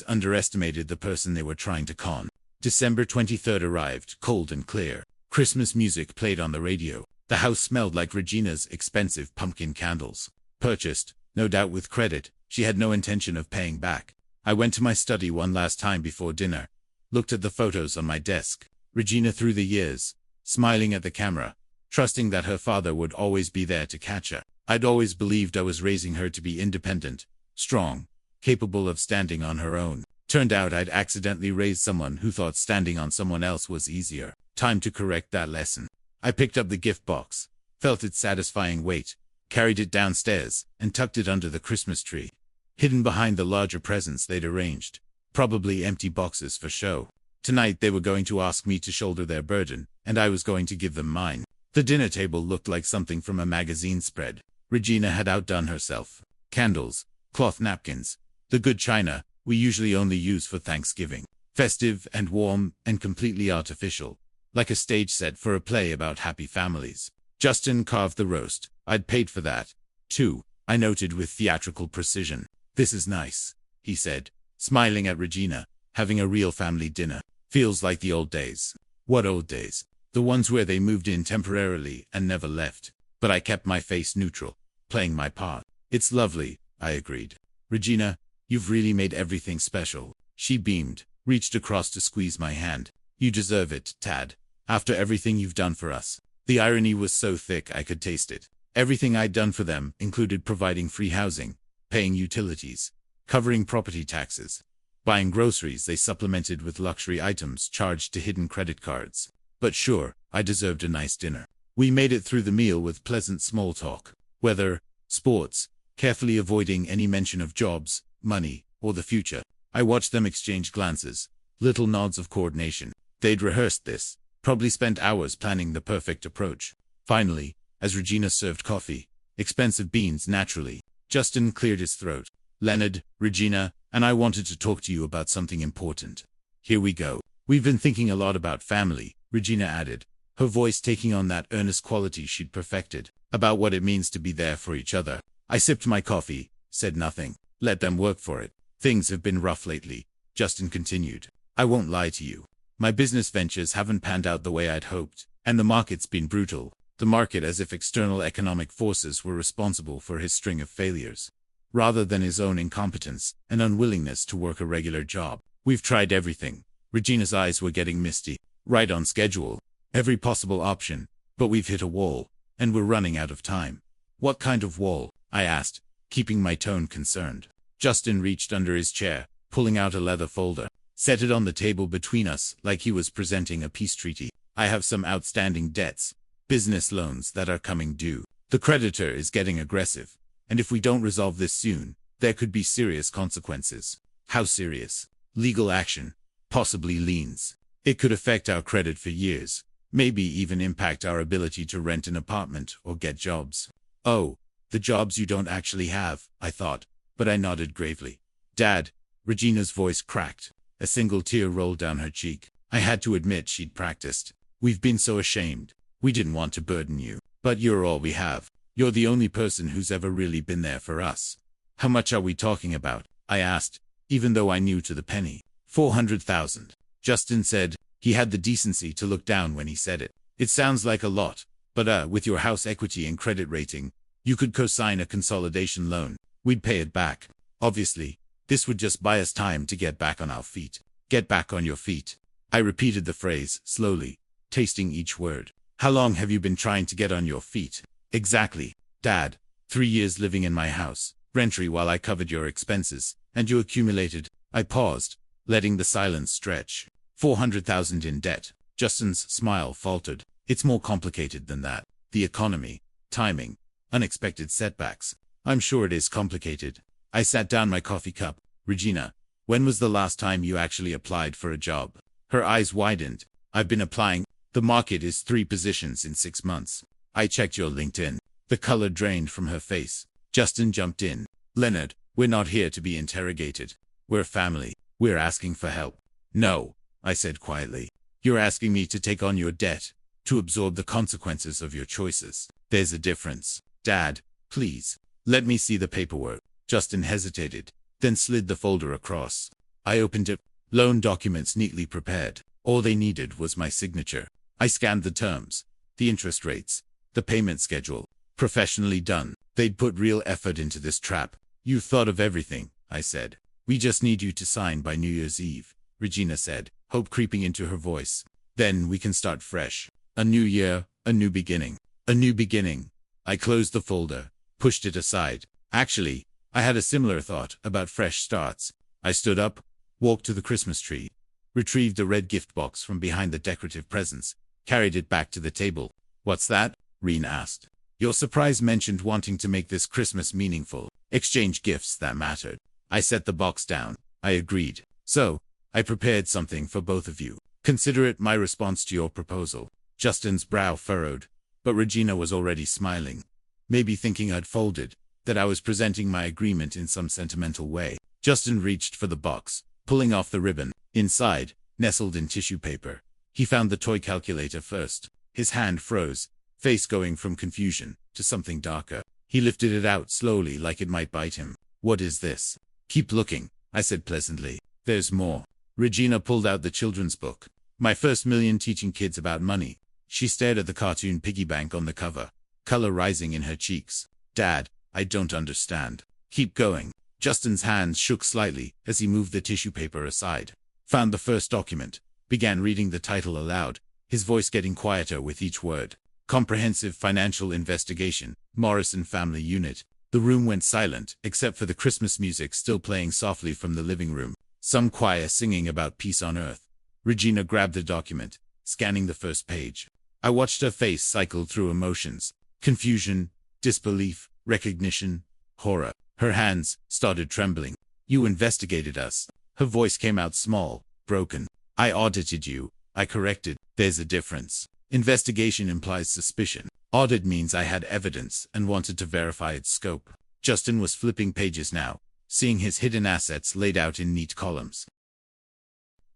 underestimated the person they were trying to con. December 23rd arrived, cold and clear. Christmas music played on the radio. The house smelled like Regina's expensive pumpkin candles. Purchased, no doubt with credit, she had no intention of paying back. I went to my study one last time before dinner, looked at the photos on my desk. Regina through the years, smiling at the camera, trusting that her father would always be there to catch her. I'd always believed I was raising her to be independent, strong, capable of standing on her own. Turned out I'd accidentally raised someone who thought standing on someone else was easier. Time to correct that lesson. I picked up the gift box, felt its satisfying weight, carried it downstairs, and tucked it under the Christmas tree, hidden behind the larger presents they'd arranged. Probably empty boxes for show. Tonight they were going to ask me to shoulder their burden, and I was going to give them mine. The dinner table looked like something from a magazine spread. Regina had outdone herself. Candles, cloth napkins, the good china we usually only use for Thanksgiving. Festive and warm and completely artificial, like a stage set for a play about happy families. Justin carved the roast. I'd paid for that, too, I noted with theatrical precision. This is nice, he said, smiling at Regina. Having a real family dinner. Feels like the old days. What old days? The ones where they moved in temporarily and never left. But I kept my face neutral, playing my part. It's lovely, I agreed. Regina, you've really made everything special. She beamed, reached across to squeeze my hand. You deserve it, Tad. After everything you've done for us. The irony was so thick I could taste it. Everything I'd done for them included providing free housing, paying utilities, covering property taxes, buying groceries they supplemented with luxury items charged to hidden credit cards. But sure, I deserved a nice dinner. We made it through the meal with pleasant small talk. Weather, sports, carefully avoiding any mention of jobs, money, or the future. I watched them exchange glances, little nods of coordination. They'd rehearsed this, probably spent hours planning the perfect approach. Finally, as Regina served coffee, expensive beans naturally, Justin cleared his throat. Leonard, Regina, and I wanted to talk to you about something important. Here we go. We've been thinking a lot about family, Regina added, her voice taking on that earnest quality she'd perfected, about what it means to be there for each other. I sipped my coffee, said nothing. Let them work for it. Things have been rough lately, Justin continued. I won't lie to you. My business ventures haven't panned out the way I'd hoped, and the market's been brutal. The market, as if external economic forces were responsible for his string of failures, rather than his own incompetence and unwillingness to work a regular job. We've tried everything. Regina's eyes were getting misty. Right on schedule. Every possible option. But we've hit a wall, and we're running out of time. What kind of wall? I asked, keeping my tone concerned. Justin reached under his chair, pulling out a leather folder, set it on the table between us like he was presenting a peace treaty. I have some outstanding debts, business loans that are coming due. The creditor is getting aggressive, and if we don't resolve this soon, there could be serious consequences. How serious? Legal action, possibly liens. It could affect our credit for years, maybe even impact our ability to rent an apartment or get jobs. Oh, the jobs you don't actually have, I thought, but I nodded gravely. Dad, Regina's voice cracked. A single tear rolled down her cheek. I had to admit she'd practiced. We've been so ashamed. We didn't want to burden you, but you're all we have. You're the only person who's ever really been there for us. How much are we talking about? I asked, even though I knew to the penny. 400,000. Justin said, He had the decency to look down when he said it. It sounds like a lot, but with your house equity and credit rating, you could co-sign a consolidation loan. We'd pay it back. Obviously, this would just buy us time to get back on our feet. Get back on your feet. I repeated the phrase, slowly, tasting each word. How long have you been trying to get on your feet? Exactly, Dad. 3 years living in my house, rent-free while I covered your expenses, and you accumulated. I paused, letting the silence stretch. 400,000 in debt. Justin's smile faltered. It's more complicated than that. The economy, timing, unexpected setbacks. I'm sure it is complicated. I sat down my coffee cup. Regina, when was the last time you actually applied for a job? Her eyes widened. I've been applying. The market is 3 positions in 6 months. I checked your LinkedIn. The color drained from her face. Justin jumped in. Leonard, we're not here to be interrogated. We're family. We're asking for help. No, I said quietly. You're asking me to take on your debt, to absorb the consequences of your choices. There's a difference. Dad, please, let me see the paperwork. Justin hesitated, then slid the folder across. I opened it. Loan documents neatly prepared. All they needed was my signature. I scanned the terms, the interest rates, the payment schedule. Professionally done. They'd put real effort into this trap. You've thought of everything, I said. We just need you to sign by New Year's Eve, Regina said, hope creeping into her voice. Then we can start fresh. A new year, a new beginning. A new beginning. I closed the folder, pushed it aside. Actually, I had a similar thought about fresh starts. I stood up, walked to the Christmas tree, retrieved a red gift box from behind the decorative presents, carried it back to the table. What's that? Reen asked. Your surprise mentioned wanting to make this Christmas meaningful. Exchange gifts that mattered. I set the box down. I agreed. So, I prepared something for both of you. Consider it my response to your proposal. Justin's brow furrowed, but Regina was already smiling. Maybe thinking I'd folded, that I was presenting my agreement in some sentimental way. Justin reached for the box, pulling off the ribbon. Inside, nestled in tissue paper. He found the toy calculator first. His hand froze, face going from confusion to something darker. He lifted it out slowly like it might bite him. What is this? Keep looking, I said pleasantly. There's more. Regina pulled out the children's book. My First Million Teaching Kids About Money. She stared at the cartoon piggy bank on the cover, color rising in her cheeks. Dad, I don't understand. Keep going. Justin's hands shook slightly as he moved the tissue paper aside. Found the first document. Began reading the title aloud, his voice getting quieter with each word. Comprehensive Financial Investigation, Morrison Family Unit. The room went silent, except for the Christmas music still playing softly from the living room. Some choir singing about peace on earth. Regina grabbed the document, scanning the first page. I watched her face cycle through emotions. Confusion, disbelief, recognition, horror. Her hands started trembling. You investigated us. Her voice came out small, broken. I audited you. I corrected. There's a difference. Investigation implies suspicion. Audit means I had evidence and wanted to verify its scope. Justin was flipping pages now, seeing his hidden assets laid out in neat columns.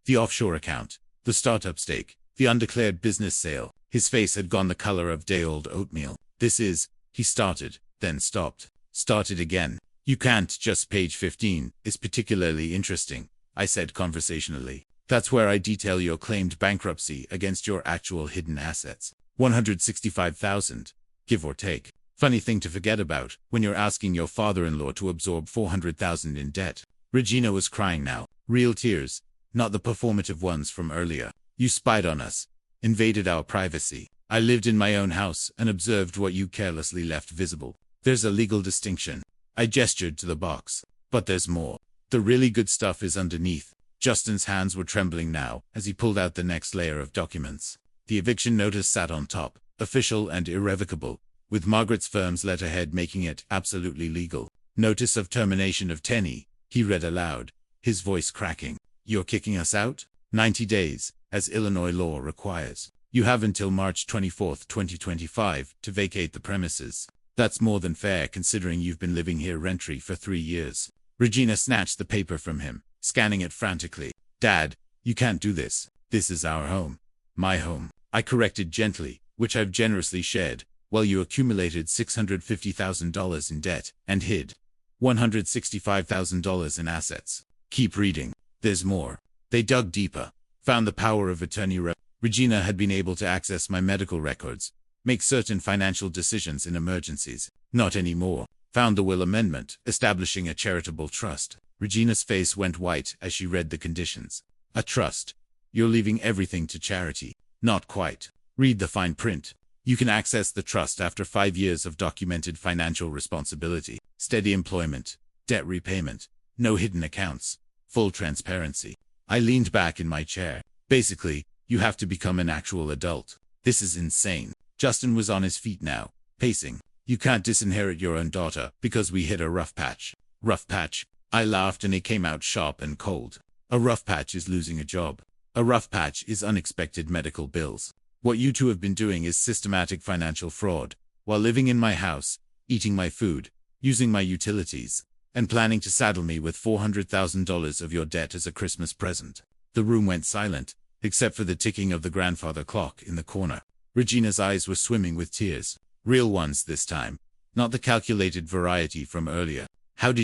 The offshore account, the startup stake, the undeclared business sale. His face had gone the color of day-old oatmeal. This is, he started, then stopped. Started again. You can't just page 15 is particularly interesting, I said conversationally. That's where I detail your claimed bankruptcy against your actual hidden assets. 165,000, give or take. Funny thing to forget about when you're asking your father-in-law to absorb 400,000 in debt. Regina was crying now, real tears, not the performative ones from earlier. You spied on us, invaded our privacy. I lived in my own house and observed what you carelessly left visible. There's a legal distinction. I gestured to the box. But there's more. The really good stuff is underneath. Justin's hands were trembling now as he pulled out the next layer of documents. The eviction notice sat on top, official and irrevocable, with Margaret's firm's letterhead making it absolutely legal. Notice of termination of Tenny, he read aloud, his voice cracking. You're kicking us out? 90 days, as Illinois law requires. You have until March 24, 2025, to vacate the premises. That's more than fair considering you've been living here rent-free for 3 years. Regina snatched the paper from him, scanning it frantically. Dad, you can't do this. This is our home. My home. I corrected gently, which I've generously shared, while you accumulated $650,000 in debt and hid $165,000 in assets. Keep reading. There's more. They dug deeper. Found the power of attorney. Regina had been able to access my medical records, make certain financial decisions in emergencies. Not anymore. Found the will amendment, establishing a charitable trust. Regina's face went white as she read the conditions. A trust. You're leaving everything to charity. Not quite. Read the fine print. You can access the trust after 5 years of documented financial responsibility, steady employment, debt repayment, no hidden accounts, full transparency. I leaned back in my chair. Basically, you have to become an actual adult. This is insane. Justin was on his feet now, pacing. You can't disinherit your own daughter because we hit a rough patch. Rough patch? I laughed and it came out sharp and cold. A rough patch is losing a job. A rough patch is unexpected medical bills. What you two have been doing is systematic financial fraud, while living in my house, eating my food, using my utilities, and planning to saddle me with $400,000 of your debt as a Christmas present. The room went silent, except for the ticking of the grandfather clock in the corner. Regina's eyes were swimming with tears. Real ones this time, not the calculated variety from earlier. When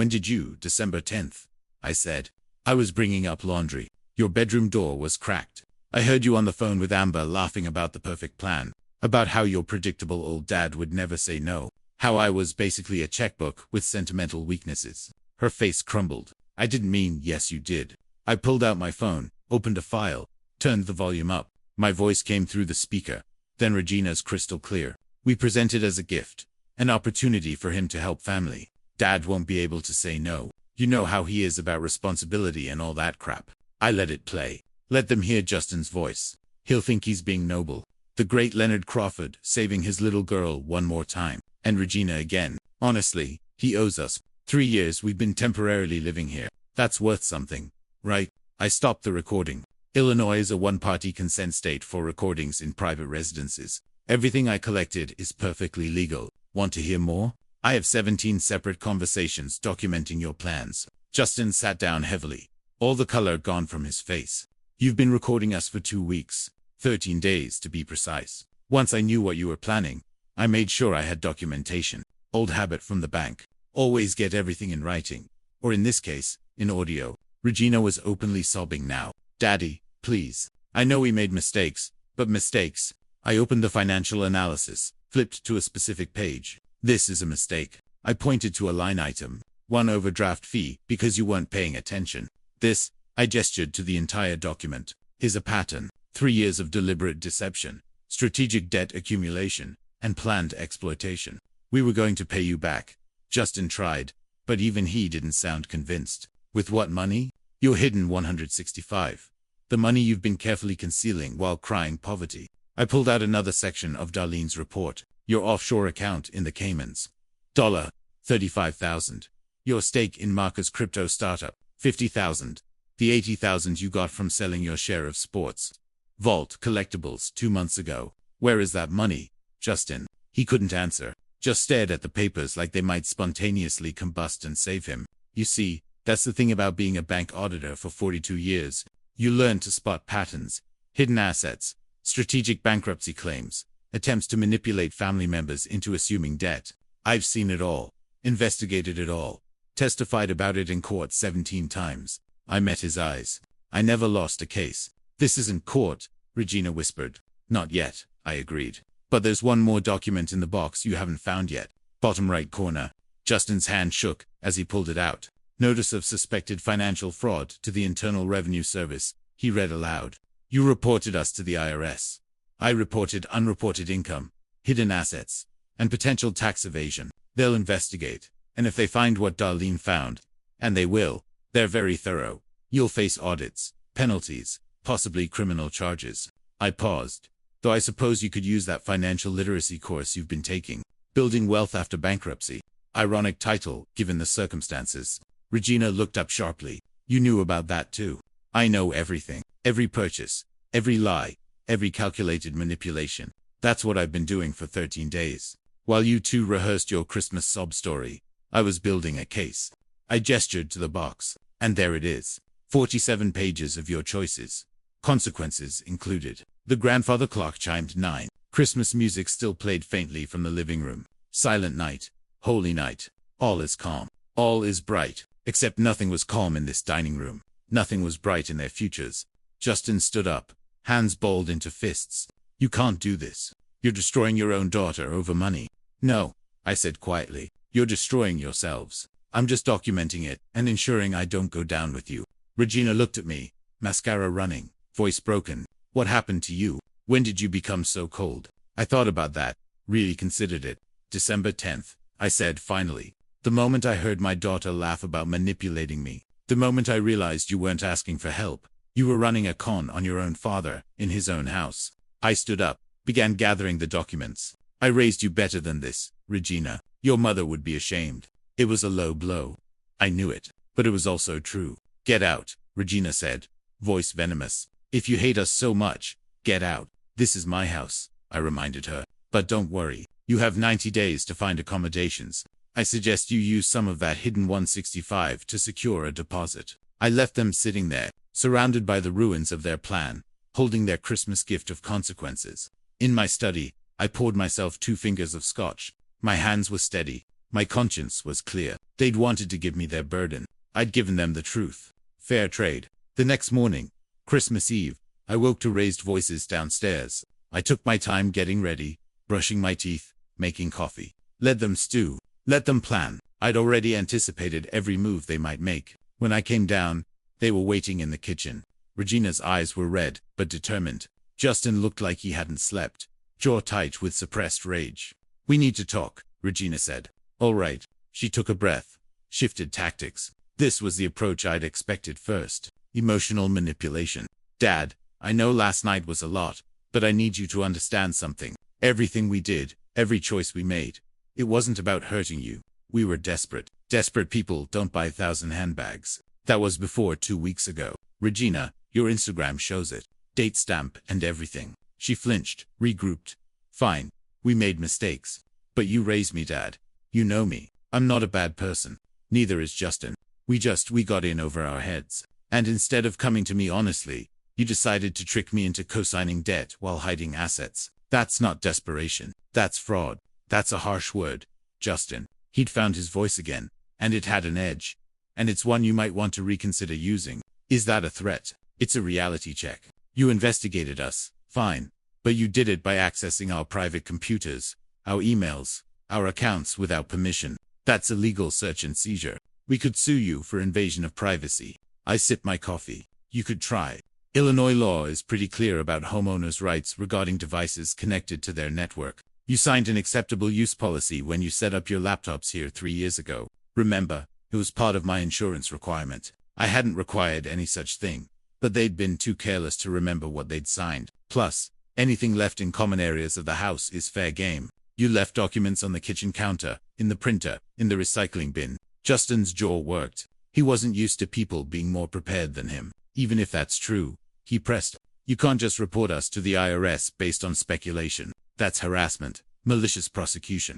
did you, December 10th? I said. I was bringing up laundry. Your bedroom door was cracked. I heard you on the phone with Amber laughing about the perfect plan, about how your predictable old dad would never say no, how I was basically a checkbook with sentimental weaknesses. Her face crumbled. I didn't mean yes you did. I pulled out my phone, opened a file, turned the volume up. My voice came through the speaker, then Regina's crystal clear. We present it as a gift, an opportunity for him to help family. Dad won't be able to say no. You know how he is about responsibility and all that crap. I let it play. Let them hear Justin's voice. He'll think he's being noble. The great Leonard Crawford saving his little girl one more time. And Regina again. Honestly, he owes us. 3 years we've been temporarily living here. That's worth something, right? I stopped the recording. Illinois is a one-party consent state for recordings in private residences. Everything I collected is perfectly legal. Want to hear more? I have 17 separate conversations documenting your plans. Justin sat down heavily, all the color gone from his face. You've been recording us for 2 weeks, 13 days to be precise. Once I knew what you were planning, I made sure I had documentation. Old habit from the bank. Always get everything in writing. Or in this case, in audio. Regina was openly sobbing now. Daddy, please. I know we made mistakes, but mistakes. I opened the financial analysis, flipped to a specific page. This is a mistake. I pointed to a line item. 1 overdraft fee because you weren't paying attention. This, I gestured to the entire document, is a pattern. 3 years of deliberate deception, strategic debt accumulation, and planned exploitation. We were going to pay you back. Justin tried, but even he didn't sound convinced. With what money? Your hidden 165. The money you've been carefully concealing while crying poverty. I pulled out another section of Darlene's report. Your offshore account in the Caymans. $35,000. Your stake in Marca's crypto startup. $50,000. The $80,000 you got from selling your share of sports vault collectibles 2 months ago. Where is that money, Justin? He couldn't answer, just stared at the papers like they might spontaneously combust and save him. You see, that's the thing about being a bank auditor for 42 years. You learn to spot patterns, hidden assets, strategic bankruptcy claims, attempts to manipulate family members into assuming debt. I've seen it all, investigated it all, testified about it in court 17 times. I met his eyes. I never lost a case. This isn't court, Regina whispered. Not yet, I agreed. But there's one more document in the box you haven't found yet. Bottom right corner. Justin's hand shook as he pulled it out. Notice of suspected financial fraud to the Internal Revenue Service, he read aloud. You reported us to the IRS. I reported unreported income, hidden assets, and potential tax evasion. They'll investigate, and if they find what Darlene found, and they will, they're very thorough. You'll face audits, penalties, possibly criminal charges. I paused. Though I suppose you could use that financial literacy course you've been taking. Building Wealth After Bankruptcy. Ironic title, given the circumstances. Regina looked up sharply. You knew about that too. I know everything. Every purchase, every lie, every calculated manipulation. That's what I've been doing for 13 days. While you two rehearsed your Christmas sob story, I was building a case. I gestured to the box, and there it is. 47 pages of your choices. Consequences included. The grandfather clock chimed 9. Christmas music still played faintly from the living room. Silent night. Holy night. All is calm. All is bright. Except nothing was calm in this dining room. Nothing was bright in their futures. Justin stood up, hands balled into fists. You can't do this. You're destroying your own daughter over money. No, I said quietly. You're destroying yourselves. I'm just documenting it and ensuring I don't go down with you. Regina looked at me, mascara running, voice broken. What happened to you? When did you become so cold? I thought about that, really considered it. December 10th, I said finally. The moment I heard my daughter laugh about manipulating me. The moment I realized you weren't asking for help. You were running a con on your own father, in his own house. I stood up, began gathering the documents. I raised you better than this, Regina. Your mother would be ashamed. It was a low blow. I knew it, but it was also true. Get out, Regina said, voice venomous. If you hate us so much, get out. This is my house, I reminded her. But don't worry, you have 90 days to find accommodations. I suggest you use some of that hidden 165 to secure a deposit. I left them sitting there, surrounded by the ruins of their plan, holding their Christmas gift of consequences. In my study, I poured myself 2 fingers of scotch. My hands were steady. My conscience was clear. They'd wanted to give me their burden. I'd given them the truth. Fair trade. The next morning, Christmas Eve, I woke to raised voices downstairs. I took my time getting ready, brushing my teeth, making coffee. Let them stew. Let them plan. I'd already anticipated every move they might make. When I came down, they were waiting in the kitchen. Regina's eyes were red, but determined. Justin looked like he hadn't slept, jaw tight with suppressed rage. We need to talk, Regina said. All right. She took a breath, shifted tactics. This was the approach I'd expected first. Emotional manipulation. Dad, I know last night was a lot, but I need you to understand something. Everything we did, every choice we made, it wasn't about hurting you. We were desperate. Desperate people don't buy 1,000 handbags. That was before 2 weeks ago. Regina, your Instagram shows it. Date stamp and everything. She flinched, regrouped. Fine. We made mistakes. But you raised me, Dad. You know me. I'm not a bad person. Neither is Justin. We got in over our heads. And instead of coming to me honestly, you decided to trick me into co-signing debt while hiding assets. That's not desperation. That's fraud. That's a harsh word, Justin. He'd found his voice again, and it had an edge. And it's one you might want to reconsider using. Is that a threat? It's a reality check. You investigated us. Fine. But you did it by accessing our private computers, our emails, our accounts without permission. That's illegal search and seizure. We could sue you for invasion of privacy. I sip my coffee. You could try. Illinois law is pretty clear about homeowners' rights regarding devices connected to their network. You signed an acceptable use policy when you set up your laptops here 3 years ago. Remember, it was part of my insurance requirement. I hadn't required any such thing, but they'd been too careless to remember what they'd signed. Plus, anything left in common areas of the house is fair game. You left documents on the kitchen counter, in the printer, in the recycling bin. Justin's jaw worked. He wasn't used to people being more prepared than him. Even if that's true, he pressed. You can't just report us to the IRS based on speculation. That's harassment, malicious prosecution.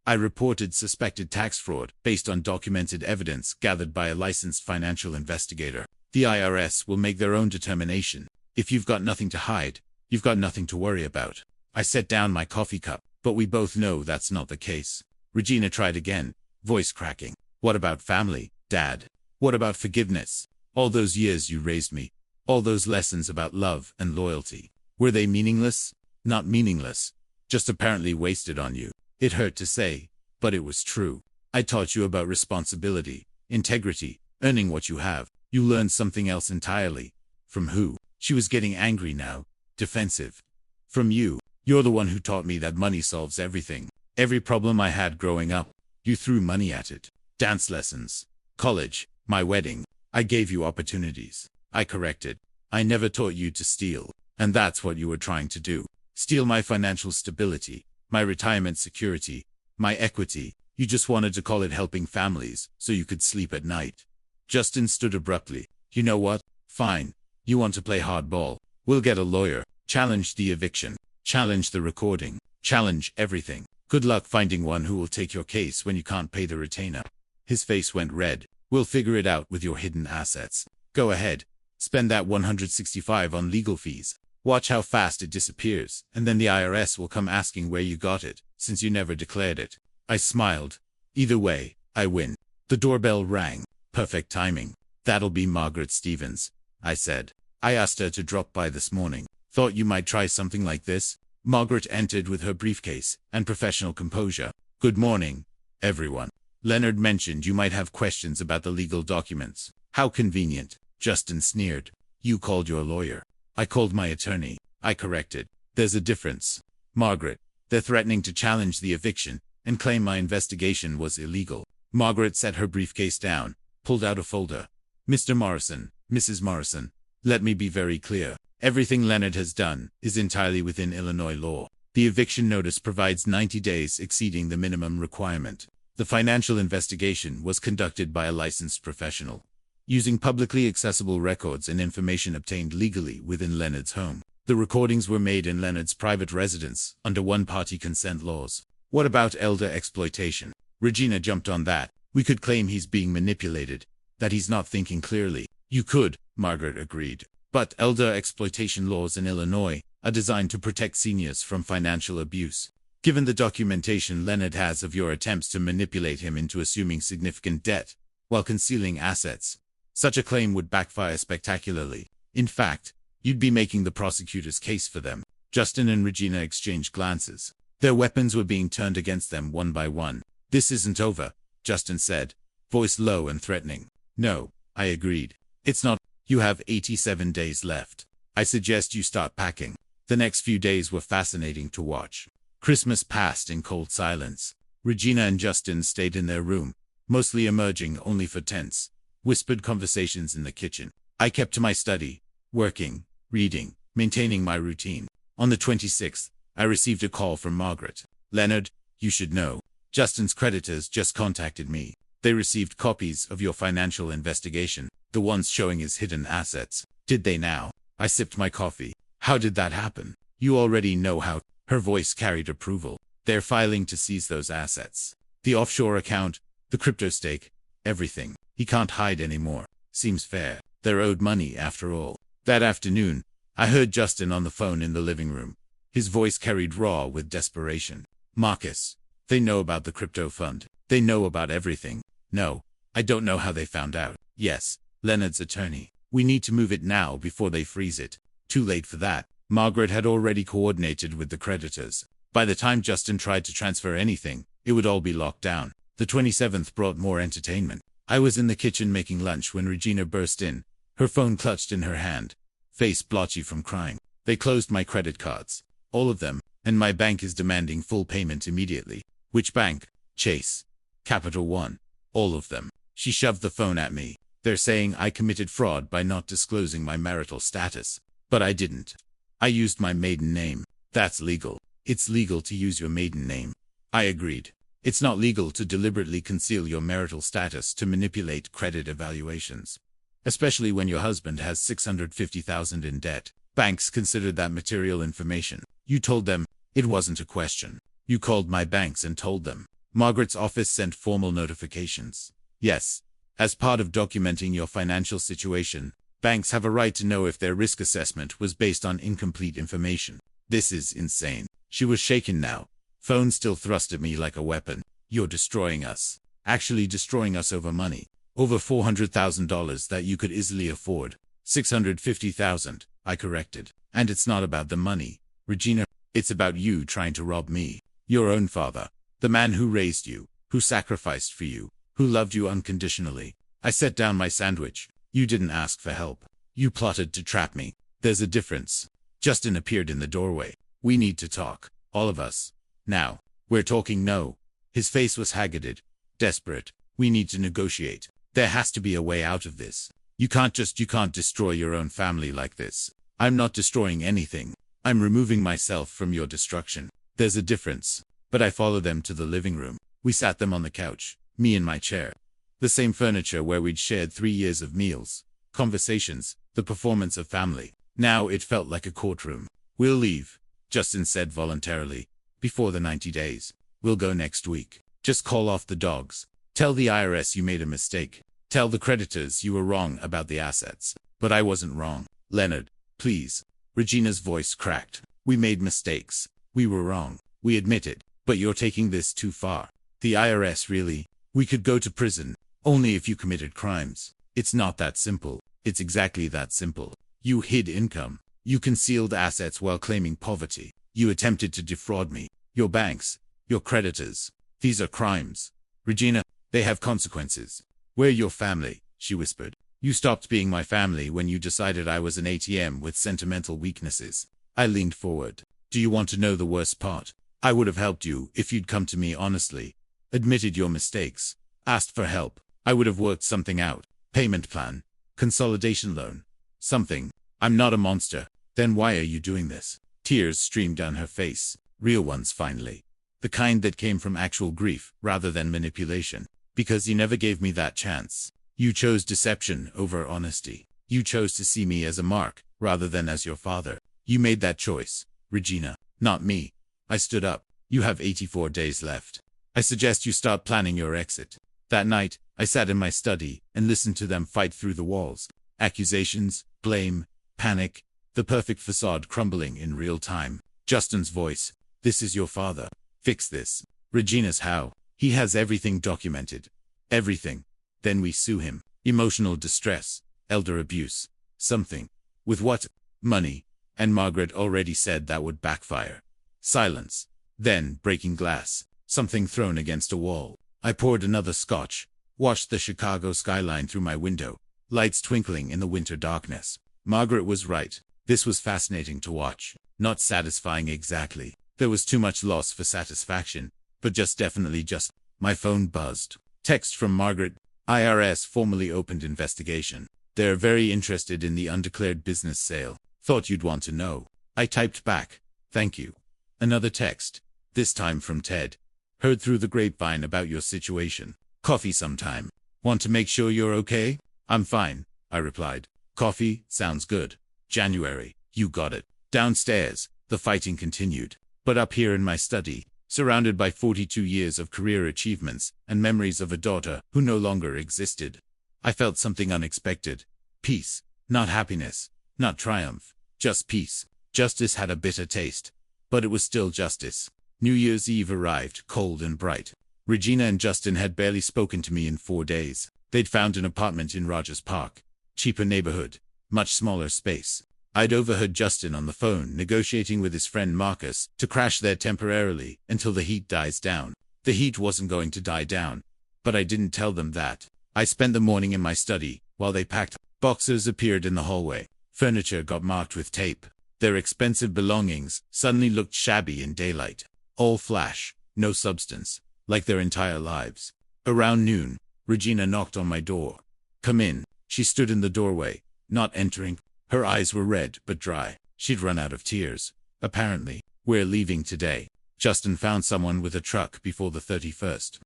I reported suspected tax fraud based on documented evidence gathered by a licensed financial investigator. The IRS will make their own determination. If you've got nothing to hide, you've got nothing to worry about. I set down my coffee cup, but we both know that's not the case. Regina tried again, voice cracking. What about family, Dad? What about forgiveness? All those years you raised me, all those lessons about love and loyalty, were they meaningless? Not meaningless, just apparently wasted on you. It hurt to say, but it was true. I taught you about responsibility, integrity, earning what you have. You learned something else entirely. From who? She was getting angry now, defensive. From you. You're the one who taught me that money solves everything. Every problem I had growing up, you threw money at it. Dance lessons, college, my wedding. I gave you opportunities. I corrected. I never taught you to steal. And that's what you were trying to do. Steal my financial stability, my retirement security, my equity. You just wanted to call it helping families, so you could sleep at night. Justin stood abruptly. You know what? Fine. You want to play hardball? We'll get a lawyer. Challenge the eviction. Challenge the recording. Challenge everything. Good luck finding one who will take your case when you can't pay the retainer. His face went red. We'll figure it out with your hidden assets. Go ahead. Spend that 165 on legal fees. Watch how fast it disappears, and then the IRS will come asking where you got it, since you never declared it. I smiled. Either way, I win. The doorbell rang. Perfect timing. That'll be Margaret Stevens. I said. I asked her to drop by this morning. Thought you might try something like this. Margaret entered with her briefcase and professional composure. Good morning, everyone. Leonard mentioned you might have questions about the legal documents. How convenient. Justin sneered. You called your lawyer. I called my attorney. I corrected. There's a difference. Margaret, they're threatening to challenge the eviction and claim my investigation was illegal. Margaret set her briefcase down, pulled out a folder. Mr. Morrison, Mrs. Morrison, let me be very clear. Everything Leonard has done is entirely within Illinois law. The eviction notice provides 90 days exceeding the minimum requirement. The financial investigation was conducted by a licensed professional, using publicly accessible records and information obtained legally within Leonard's home. The recordings were made in Leonard's private residence under one-party consent laws. What about elder exploitation? Regina jumped on that. We could claim he's being manipulated, that he's not thinking clearly. You could, Margaret agreed. But elder exploitation laws in Illinois are designed to protect seniors from financial abuse. Given the documentation Leonard has of your attempts to manipulate him into assuming significant debt while concealing assets, such a claim would backfire spectacularly. In fact, you'd be making the prosecutor's case for them. Justin and Regina exchanged glances. Their weapons were being turned against them one by one. This isn't over, Justin said, voice low and threatening. No, I agreed. It's not. You have 87 days left. I suggest you start packing. The next few days were fascinating to watch. Christmas passed in cold silence. Regina and Justin stayed in their room, mostly emerging only for tense, whispered conversations in the kitchen. I kept to my study, working, reading, maintaining my routine. On the 26th, I received a call from Margaret. Leonard, you should know. Justin's creditors just contacted me. They received copies of your financial investigation, the ones showing his hidden assets. Did they now? I sipped my coffee. How did that happen? You already know how. Her voice carried approval. They're filing to seize those assets. The offshore account, the crypto stake, everything. He can't hide anymore. Seems fair. They're owed money after all. That afternoon, I heard Justin on the phone in the living room. His voice carried raw with desperation. Marcus, they know about the crypto fund. They know about everything. No, I don't know how they found out. Yes, Leonard's attorney. We need to move it now before they freeze it. Too late for that. Margaret had already coordinated with the creditors. By the time Justin tried to transfer anything, it would all be locked down. The 27th brought more entertainment. I was in the kitchen making lunch when Regina burst in, her phone clutched in her hand, face blotchy from crying. They closed my credit cards. All of them, and my bank is demanding full payment immediately. Which bank? Chase. Capital One. All of them. She shoved the phone at me. They're saying I committed fraud by not disclosing my marital status. But I didn't. I used my maiden name. That's legal. It's legal to use your maiden name. I agreed. It's not legal to deliberately conceal your marital status to manipulate credit evaluations. Especially when your husband has $650,000 in debt. Banks consider that material information. You told them. It wasn't a question. You called my banks and told them. Margaret's office sent formal notifications. Yes. As part of documenting your financial situation, banks have a right to know if their risk assessment was based on incomplete information. This is insane. She was shaken now. Phone still thrust at me like a weapon. You're destroying us. Actually destroying us over money. Over $400,000 that you could easily afford. $650,000, I corrected. And it's not about the money, Regina. It's about you trying to rob me. Your own father. The man who raised you, who sacrificed for you, who loved you unconditionally. I set down my sandwich. You didn't ask for help. You plotted to trap me. There's a difference. Justin appeared in the doorway. We need to talk. All of us. Now. We're talking no. His face was haggarded. Desperate. We need to negotiate. There has to be a way out of this. You can't destroy your own family like this. I'm not destroying anything. I'm removing myself from your destruction. There's a difference. But I follow them to the living room. We sat them on the couch. Me in my chair. The same furniture where we'd shared 3 years of meals, conversations, the performance of family. Now it felt like a courtroom. We'll leave, Justin said voluntarily, before the 90 days. We'll go next week. Just call off the dogs. Tell the IRS you made a mistake. Tell the creditors you were wrong about the assets. But I wasn't wrong. Leonard, please. Regina's voice cracked. We made mistakes. We were wrong. We admit it. But you're taking this too far. The IRS really? We could go to prison. Only if you committed crimes. It's not that simple. It's exactly that simple. You hid income. You concealed assets while claiming poverty. You attempted to defraud me. Your banks. Your creditors. These are crimes. Regina, they have consequences. We're your family, she whispered. You stopped being my family when you decided I was an ATM with sentimental weaknesses. I leaned forward. Do you want to know the worst part? I would have helped you if you'd come to me honestly, admitted your mistakes, asked for help. I would have worked something out. Payment plan. Consolidation loan. Something. I'm not a monster. Then why are you doing this? Tears streamed down her face. Real ones finally. The kind that came from actual grief rather than manipulation. Because you never gave me that chance. You chose deception over honesty. You chose to see me as a mark rather than as your father. You made that choice, Regina, not me. I stood up. You have 84 days left. I suggest you start planning your exit. That night, I sat in my study and listened to them fight through the walls. Accusations, blame, panic, the perfect facade crumbling in real time. Justin's voice. This is your father. Fix this. Regina's how. He has everything documented. Everything. Then we sue him. Emotional distress. Elder abuse. Something. With what? Money. And Margaret already said that would backfire. Silence. Then, breaking glass. Something thrown against a wall. I poured another scotch. Watched the Chicago skyline through my window. Lights twinkling in the winter darkness. Margaret was right. This was fascinating to watch. Not satisfying exactly. There was too much loss for satisfaction. But definitely just. My phone buzzed. Text from Margaret. IRS formally opened investigation. They're very interested in the undeclared business sale. Thought you'd want to know. I typed back. Thank you. Another text. This time from Ted. Heard through the grapevine about your situation. Coffee sometime. Want to make sure you're okay? I'm fine, I replied. Coffee, sounds good. January, you got it. Downstairs, the fighting continued. But up here in my study, surrounded by 42 years of career achievements and memories of a daughter who no longer existed, I felt something unexpected. Peace. Not happiness. Not triumph. Just peace. Justice had a bitter taste. But it was still justice. New Year's Eve arrived, cold and bright. Regina and Justin had barely spoken to me in 4 days. They'd found an apartment in Rogers Park. Cheaper neighborhood. Much smaller space. I'd overheard Justin on the phone negotiating with his friend Marcus to crash there temporarily until the heat dies down. The heat wasn't going to die down. But I didn't tell them that. I spent the morning in my study while they packed. Boxers appeared in the hallway. Furniture got marked with tape. Their expensive belongings suddenly looked shabby in daylight. All flash, no substance, like their entire lives. Around noon, Regina knocked on my door. Come in. She stood in the doorway, not entering. Her eyes were red but dry. She'd run out of tears. Apparently, we're leaving today. Justin found someone with a truck before the 31st.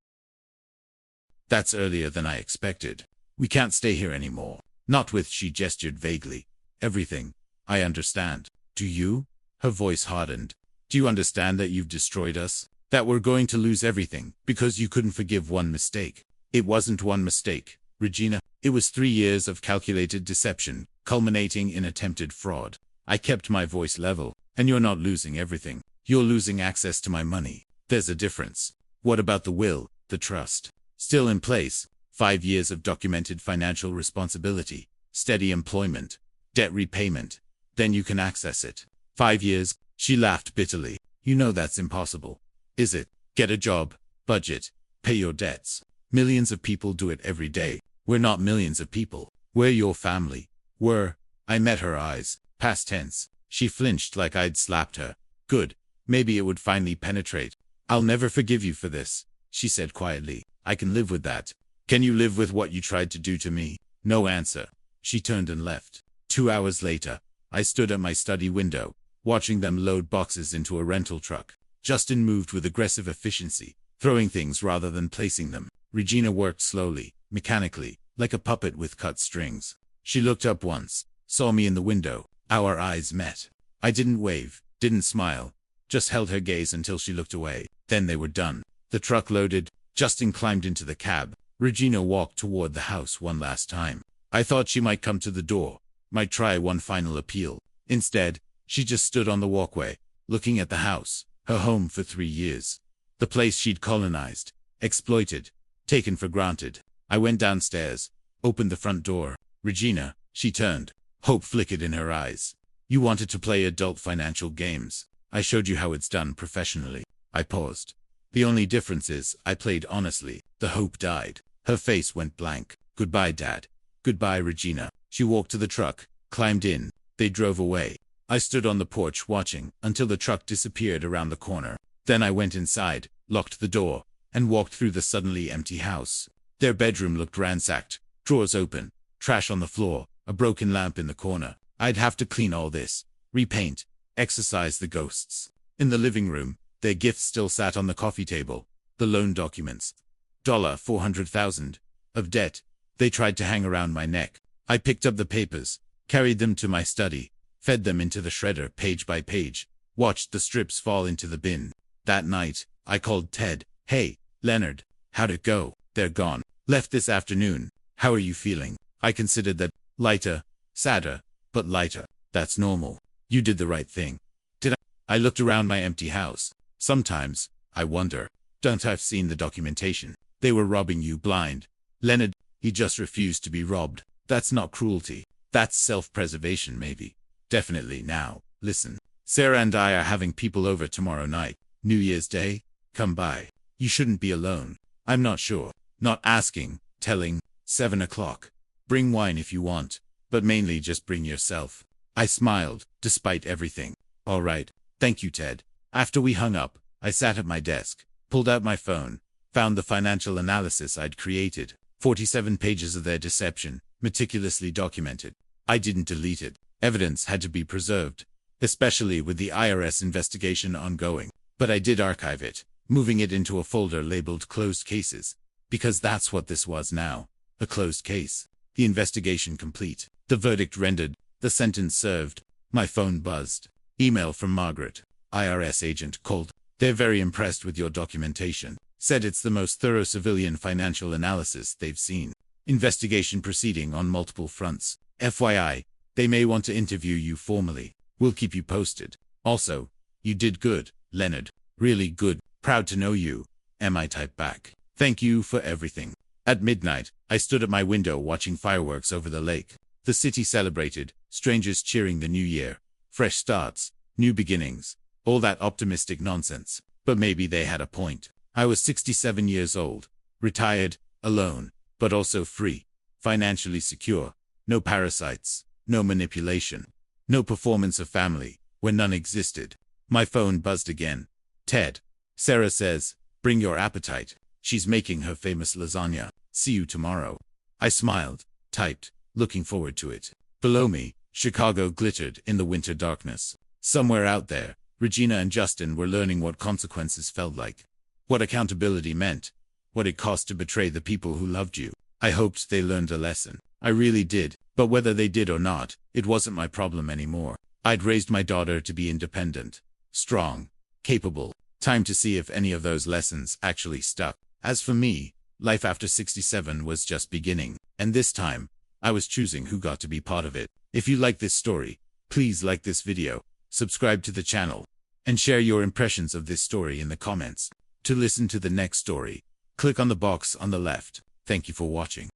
That's earlier than I expected. We can't stay here anymore. Not with, she gestured vaguely. Everything. I understand. Do you? Her voice hardened. Do you understand that you've destroyed us? That we're going to lose everything because you couldn't forgive one mistake? It wasn't one mistake, Regina. It was 3 years of calculated deception, culminating in attempted fraud. I kept my voice level. And you're not losing everything. You're losing access to my money. There's a difference. What about the will, the trust? Still in place. 5 years of documented financial responsibility, steady employment, debt repayment. Then you can access it. 5 years. She laughed bitterly. You know that's impossible. Is it? Get a job, budget, pay your debts. Millions of people do it every day. We're not millions of people. We're your family. We're. I met her eyes. Past tense. She flinched like I'd slapped her. Good. Maybe it would finally penetrate. I'll never forgive you for this, she said quietly. I can live with that. Can you live with what you tried to do to me? No answer. She turned and left. 2 hours later, I stood at my study window, watching them load boxes into a rental truck. Justin moved with aggressive efficiency, throwing things rather than placing them. Regina worked slowly, mechanically, like a puppet with cut strings. She looked up once, saw me in the window. Our eyes met. I didn't wave, didn't smile, just held her gaze until she looked away. Then they were done. The truck loaded. Justin climbed into the cab. Regina walked toward the house one last time. I thought she might come to the door, might try one final appeal. Instead, she just stood on the walkway, looking at the house, her home for 3 years. The place she'd colonized, exploited, taken for granted. I went downstairs, opened the front door. Regina, She turned. Hope flickered in her eyes. You wanted to play adult financial games. I showed you how it's done professionally. I paused. The only difference is, I played honestly. The hope died. Her face went blank. Goodbye, Dad. Goodbye, Regina. She walked to the truck, climbed in. They drove away. I stood on the porch watching until the truck disappeared around the corner. Then I went inside, locked the door, and walked through the suddenly empty house. Their bedroom looked ransacked. Drawers open, trash on the floor, a broken lamp in the corner. I'd have to clean all this, repaint, exorcise the ghosts. In the living room, their gifts still sat on the coffee table. The loan documents. $400,000 of debt. They tried to hang around my neck. I picked up the papers, carried them to my study, fed them into the shredder page by page, watched the strips fall into the bin. That night, I called Ted. Hey, Leonard, how'd it go? They're gone. Left this afternoon. How are you feeling? I considered that. Lighter, sadder, but lighter. That's normal. You did the right thing. Did I? I looked around my empty house. Sometimes, I wonder, don't I've seen the documentation? They were robbing you blind. Leonard, he just refused to be robbed. That's not cruelty. That's self-preservation maybe. Definitely now. Listen. Sarah and I are having people over tomorrow night. New Year's Day. Come by. You shouldn't be alone. I'm not sure. Not asking. Telling. 7 o'clock. Bring wine if you want. But mainly just bring yourself. I smiled, despite everything. All right. Thank you, Ted. After we hung up, I sat at my desk, pulled out my phone, found the financial analysis I'd created. 47 pages of their deception, meticulously documented. I didn't delete it. Evidence had to be preserved, especially with the IRS investigation ongoing. But I did archive it, moving it into a folder labeled Closed Cases, because that's what this was now, a closed case. The investigation complete, the verdict rendered, the sentence served. My phone buzzed. Email from Margaret. IRS agent called. They're very impressed with your documentation. Said it's the most thorough civilian financial analysis they've seen. Investigation proceeding on multiple fronts. FYI, they may want to interview you formally. We'll keep you posted. Also, you did good, Leonard. Really good. Proud to know you. I typed back. Thank you for everything. At midnight, I stood at my window watching fireworks over the lake. The city celebrated, strangers cheering the new year. Fresh starts, new beginnings, all that optimistic nonsense. But maybe they had a point. I was 67 years old, retired, alone, but also free, financially secure, no parasites, no manipulation, no performance of family, where none existed. My phone buzzed again. Ted. Sarah says, bring your appetite. She's making her famous lasagna. See you tomorrow. I smiled, typed, looking forward to it. Below me, Chicago glittered in the winter darkness. Somewhere out there, Regina and Justin were learning what consequences felt like. What accountability meant. What it cost to betray the people who loved you. I hoped they learned a lesson. I really did. But whether they did or not, it wasn't my problem anymore. I'd raised my daughter to be independent, strong, capable. Time to see if any of those lessons actually stuck. As for me, life after 67 was just beginning. And this time, I was choosing who got to be part of it. If you like this story, please like this video, subscribe to the channel, and share your impressions of this story in the comments. To listen to the next story, click on the box on the left. Thank you for watching.